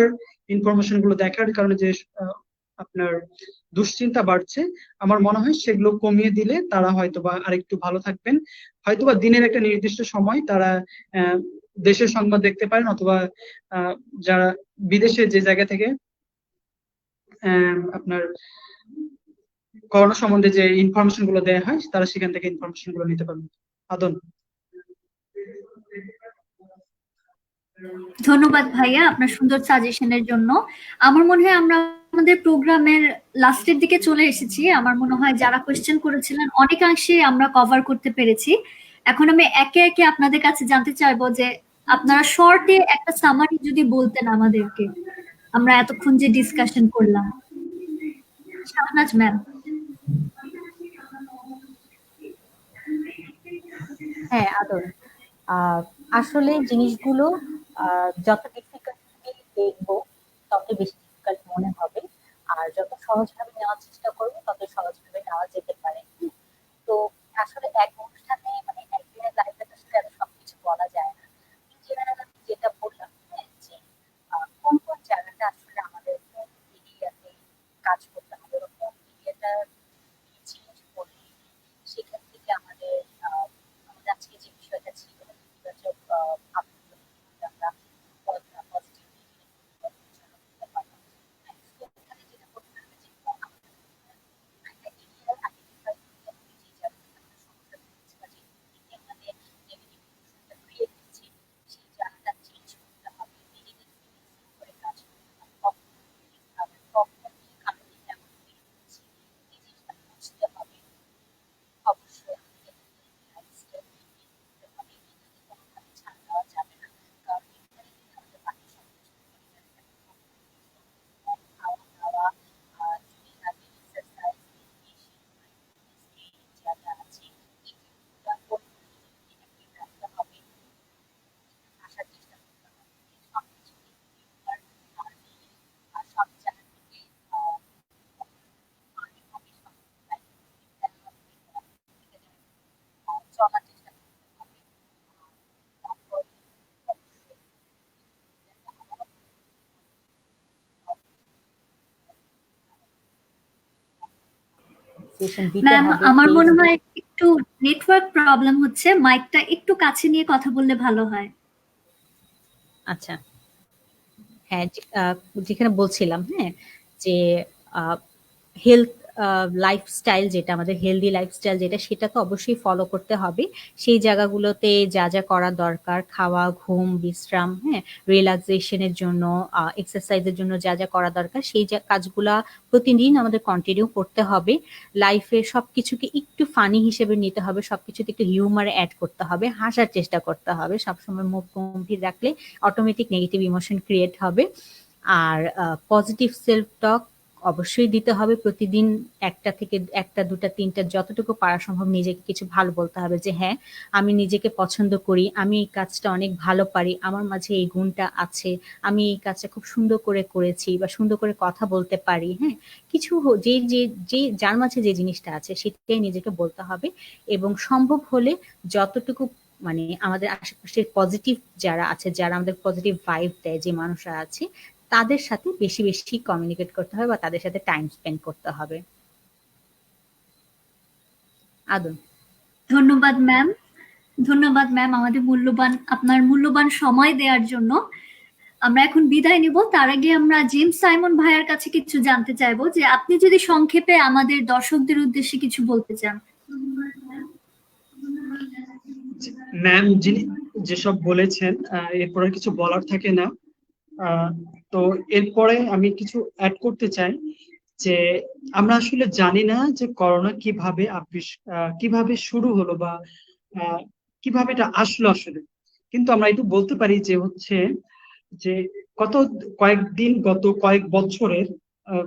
ইনফরমেশন গুলো দেখার কারণে যে আপনার দুশ্চিন্তা বাড়ছে, আমার মনে হয় সেগুলো কমিয়ে দিলে তারা হয়তোবা আরেকটু ভালো থাকবেন। হয়তোবা দিনের একটা নির্দিষ্ট সময় তারা আহ, দেশের সংবাদ দেখতে পারেন, অথবা আহ, যারা বিদেশে যে জায়গা থেকে আপনার করোনা সম্বন্ধে যে ইনফরমেশন গুলো দেওয়া হয় তারা সেখান থেকে ইনফরমেশন গুলো নিতে পারবেন। আদন। ধন্যবাদ ভাইয়া আপনার সুন্দর সাজেশনের জন্য। আমার মনে হয় আমরা আমাদের প্রোগ্রামের লাস্টের দিকে চলে এসেছি। আমার মনে হয় যারা কোয়েশ্চেন করেছিলেন অনেকাংশে আমরা কভার করতে পেরেছি। এখন আমি একে একে আপনাদের কাছে জানতে চাইবো যে আপনারা শর্টে একটা সামারি যদি বলতেন আমাদেরকে, আমরা এতক্ষণ যে ডিসকাশন করলাম। শাহনাজ ম্যাম। হ্যাঁ, আদর। আসলে জিনিসগুলো যত ডিফিকাল্টলি দেখবো তত বেশি ডিফিকাল্ট মনে হবে, আর যত সহজভাবে নেওয়ার চেষ্টা করবো তত সহজভাবে নেওয়া যেতে পারে। তো আসলে এক অনুষ্ঠানে মানে একদিনের লাইফে তো আসলে এত সবকিছু বলা যায় না। ইন জেনারেল আমি যেটা বললাম, হ্যাঁ, যে কোন কোন জায়গাটা আসলে আমাদের কোন এরিয়াতে কাজ করতে হবে বা কোন এরিয়াটা চেঞ্জ করলে সেখান থেকে আমাদের আমাদের আজকে যে বিষয়টা ছিল ইতিবাচক ভাবনাগুলো আমরা পজিটিভলি করতে পারলাম। হ্যাঁ, তো এখানে যেটা করতে হবে যে আমাদের একটা এরিয়া আইডেন্টিফাই করতে হবে যে জায়গাতে আমাদের সমস্যা হচ্ছে বা যে প্রেজেন্টেশন দিতে ম্যাম হবে, আমার মনে Facebook। হয় একটু নেটওয়ার্ক প্রবলেম হচ্ছে, মাইকটা একটু কাছে নিয়ে কথা বললে ভালো হয়। আচ্ছা, হ্যাঁ, যেখানে বলছিলাম, হ্যাঁ, যে হেলথ লাইফস্টাইল, যেটা আমাদের হেলদি লাইফস্টাইল যেটা, সেটা তো অবশ্যই ফলো করতে হবে। সেই জায়গাগুলোতে যা যা করা দরকার, খাওয়া, ঘুম, বিশ্রাম, হ্যাঁ, রিল্যাক্সেশনের জন্য, এক্সারসাইজের জন্য যা যা করা দরকার, সেই কাজগুলা প্রতিদিন আমাদের কন্টিনিউ করতে হবে। লাইফে সবকিছুকে একটু ফানি হিসেবে নিতে হবে, সবকিছুতে একটু হিউমার অ্যাড করতে হবে, হাসার চেষ্টা করতে হবে। সবসময় মুখ গম্ভীর রাখলে অটোমেটিক নেগেটিভ ইমোশন ক্রিয়েট হবে। আর পজিটিভ সেলফ টক অবশ্যই দিতে হবে প্রতিদিন। একটা থেকে একটা, দুটা, তিনটা, যতটুকু পারা সম্ভব নিজেকে কিছু ভালো বলতে হবে যে হ্যাঁ, আমি নিজেকে পছন্দ করি, আমি এই কাজটা অনেক ভালো পারি, আমার মাঝে এই গুণটা আছে, আমি এই কাজটা খুব সুন্দর করে করেছি বা সুন্দর করে কথা বলতে পারি। হ্যাঁ, কিছু যে যে যে যার মাঝে যে জিনিসটা আছে সেটাই নিজেকে বলতে হবে। এবং সম্ভব হলে যতটুকু মানে আমাদের আশেপাশের পজিটিভ যারা আছে, যারা আমাদের পজিটিভ ভাইব দেয়, যে মানুষরা আছে, তাদের সাথে বেশি বেশি কমিউনিকেট করতে হবে বা তাদের সাথে টাইম স্পেন্ড করতে হবে। আদম। ধন্যবাদ ম্যাম, ধন্যবাদ ম্যাম আপনার মূল্যবান সময় দেওয়ার জন্য। আমরা এখন বিদায় নিব, তার আগে আমরা জেমস সাইমন ভাইয়ার কাছে কিছু জানতে চাইবো, যে আপনি যদি সংক্ষেপে আমাদের দর্শকদের উদ্দেশ্যে কিছু বলতে চান। ম্যাম যিনি যেসব বলেছেন, এরপরে কিছু বলার থাকে না। আহ, তো এরপরে আমি কিছু অ্যাড করতে চাই যে আমরা আসলে জানি না যে করোনা কিভাবে শুরু হলো বা আহ, কিভাবে এটা আসলো আসলে। কিন্তু আমরা একটু বলতে পারি যে হচ্ছে যে গত গত কয়েক বছরের,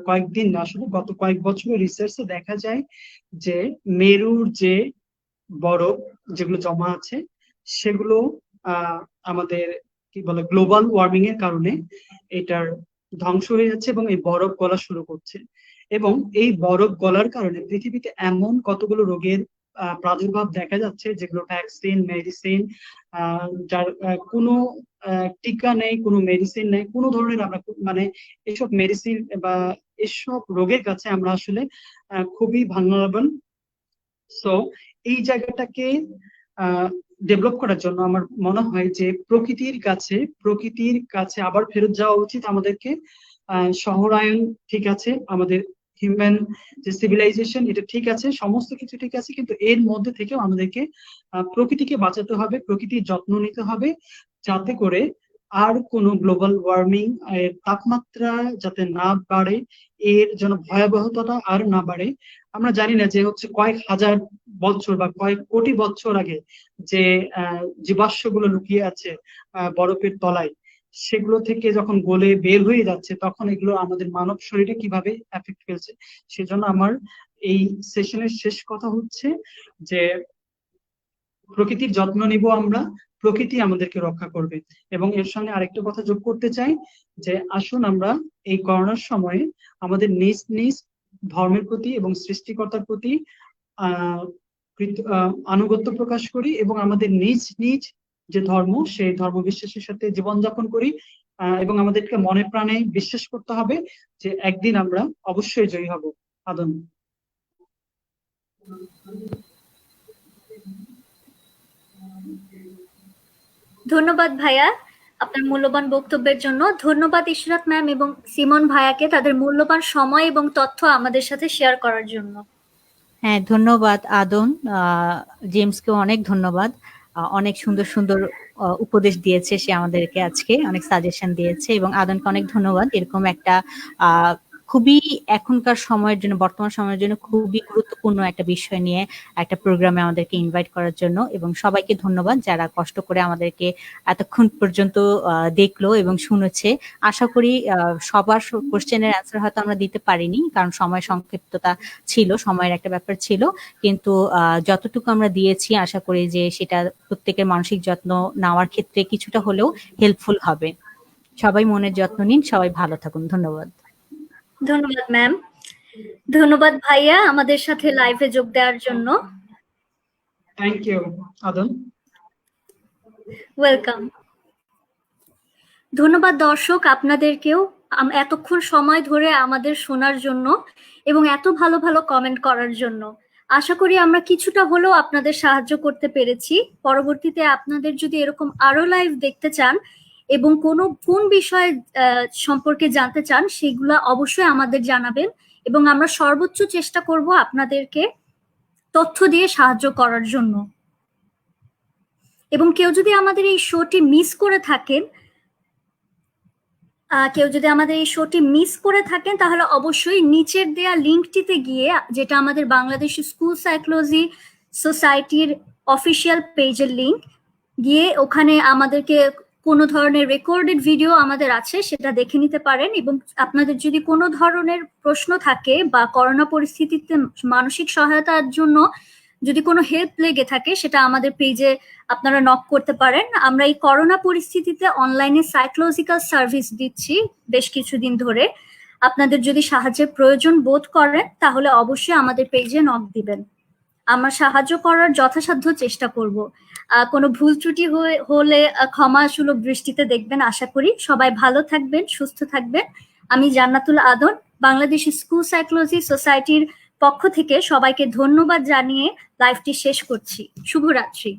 কয়েকদিন না, আসলে গত কয়েক বছরের রিসার্চে দেখা যায় যে মেরুর যে বরফ যেগুলো জমা আছে, সেগুলো আহ আমাদের কি বলে গ্লোবাল ওয়ার্মিং এর কারণে এটার ধ্বংস হয়ে যাচ্ছে এবং এই বরফ গলা শুরু করছে। এবং এই বরফ গলার কারণে পৃথিবীতে এমন কতগুলো রোগের প্রাদুর্ভাব দেখা যাচ্ছে, যেগুলো ভ্যাকসিন, মেডিসিন, যার কোনো টিকা নেই, কোনো মেডিসিন নেই, কোনো ধরনের আমরা মানে এসব মেডিসিন বা এসব রোগের কাছে আমরা আসলে খুবই ভালনারেবল। সো এই জায়গাটাকে ডেভেলপ করার জন্য আমার মনে হয় যে প্রকৃতির কাছে আবার ফেরত যাওয়া উচিত আমাদেরকে। শহরায়ন ঠিক আছে, আমাদের হিউম্যান যে সিভিলাইজেশন, এটা ঠিক আছে, সমস্ত কিছু ঠিক আছে, কিন্তু এর মধ্যে থেকেও আমাদেরকে প্রকৃতিকে বাঁচাতে হবে, প্রকৃতির যত্ন নিতে হবে, যাতে করে আর কোনো গ্লোবাল ওয়ার্মিং, তাপমাত্রা যাতে না বাড়ে, এর যেন ভয়াবহতাটা আর না বাড়ে। আমরা জানি না যে হচ্ছে কয়েক হাজার বছর বা কয়েক কোটি বছর আগে যে জীবাশ্মগুলো লুকিয়ে আছে বরফের তলায়, সেগুলো থেকে যখন গলে বের হয়ে যাচ্ছে, তখন এগুলো আমাদের মানব শরীরে কিভাবে এফেক্ট ফেলছে। সেজন্য আমার এই সেশনের শেষ কথা হচ্ছে যে প্রকৃতির যত্ন নিব আমরা, প্রকৃতি আমাদেরকে রক্ষা করবে। এবং এর সঙ্গে আরেকটা কথা যোগ করতে চাই যে আসুন আমরা এই করোনার সময়ে আমাদের নিজ নিজ ধর্মের প্রতি এবং সৃষ্টিকর্তার প্রতি আহ আনুগত্য প্রকাশ করি এবং আমাদের নিজ নিজ যে ধর্ম, সেই ধর্ম বিশ্বাসের সাথে জীবনযাপন করি। এবং আমাদেরকে মনে প্রাণে বিশ্বাস করতে হবে যে একদিন আমরা অবশ্যই জয়ী হব। আদম। ধন্যবাদ ভাইয়া আপনার মূল্যবান বক্তব্যের জন্য। ধন্যবাদ ইশরাত ম্যাম এবং সিমন ভাইয়াকে তাদের মূল্যবান সময় এবং তথ্য আমাদের সাথে শেয়ার করার জন্য। হ্যাঁ, ধন্যবাদ আদন। জেমসকেও অনেক ধন্যবাদ। অনেক সুন্দর সুন্দর উপদেশ দিয়েছে সে আমাদেরকে, আজকে অনেক সাজেশন দিয়েছে। এবং আদনকে অনেক ধন্যবাদ এরকম একটা খুবই এখনকার সময়ের জন্য, বর্তমান সময়ের জন্য খুবই গুরুত্বপূর্ণ একটা বিষয় নিয়ে একটা প্রোগ্রামে আমাদেরকে ইনভাইট করার জন্য। এবং সবাইকে ধন্যবাদ যারা কষ্ট করে আমাদেরকে এতক্ষণ পর্যন্ত দেখলো এবং শুনেছে। আশা করি সবার কোশ্চেনের অ্যান্সার হয়তো আমরা দিতে পারিনি, কারণ সময় সংক্ষিপ্ততা ছিল, সময়ের একটা ব্যাপার ছিল। কিন্তু যতটুকু আমরা দিয়েছি, আশা করি যে সেটা প্রত্যেকের মানসিক যত্ন নেওয়ার ক্ষেত্রে কিছুটা হলেও হেল্পফুল হবে। সবাই মনের যত্ন নিন, সবাই ভালো থাকুন। ধন্যবাদ। ধন্যবাদ ম্যাম। ধন্যবাদ ভাইয়া আমাদের সাথে লাইভে যোগ দেওয়ার জন্য। Thank you Adam. ওয়েলকাম। ধন্যবাদ দর্শক আপনাদেরকেও। এতক্ষণ সময় ধরে আমাদের শোনার জন্য এবং এত ভালো ভালো কমেন্ট করার জন্য। আশা করি আমরা কিছুটা হলেও আপনাদের সাহায্য করতে পেরেছি। পরবর্তীতে আপনাদের যদি এরকম আরো লাইভ দেখতে চান এবং কোন বিষয় সম্পর্কে জানতে চান সেগুলা অবশ্যই আমাদের জানাবেন এবং আমরা সর্বোচ্চ চেষ্টা করব আপনাদেরকে তথ্য দিয়ে সাহায্য করার জন্য। এবং কেউ যদি আমাদের এই শোটি মিস করে থাকেন তাহলে অবশ্যই নিচের দেয়া লিঙ্কটিতে গিয়ে, যেটা আমাদের বাংলাদেশ স্কুল সাইকোলজি সোসাইটির অফিসিয়াল পেজের লিঙ্ক, গিয়ে ওখানে আমাদেরকে কোনো ধরনের রেকর্ডেড ভিডিও আমাদের আছে সেটা দেখে নিতে পারেন। এবং আপনাদের যদি কোনো ধরনের প্রশ্ন থাকে বা করোনা পরিস্থিতিতে মানসিক সহায়তার জন্য যদি কোনো হেল্প লেগে থাকে সেটা আমাদের পেজে আপনারা নক করতে পারেন। আমরা এই করোনা পরিস্থিতিতে অনলাইনে সাইকোলজিক্যাল সার্ভিস দিচ্ছি বেশ কিছুদিন ধরে। আপনাদের যদি সাহায্যের প্রয়োজন বোধ করেন তাহলে অবশ্যই আমাদের পেজে নক দিবেন। আমরা সাহায্য করার যথাসাধ্য চেষ্টা করব। কোনো ভুল ত্রুটি হলে ক্ষমা সুলভ দৃষ্টিতে দেখবেন। আশা করি সবাই ভালো থাকবেন, সুস্থ থাকবেন। আমি জান্নাতুল আদন, বাংলাদেশ স্কুল সাইকোলজি সোসাইটির পক্ষ থেকে সবাইকে ধন্যবাদ জানিয়ে লাইভটি শেষ করছি। শুভরাত্রি।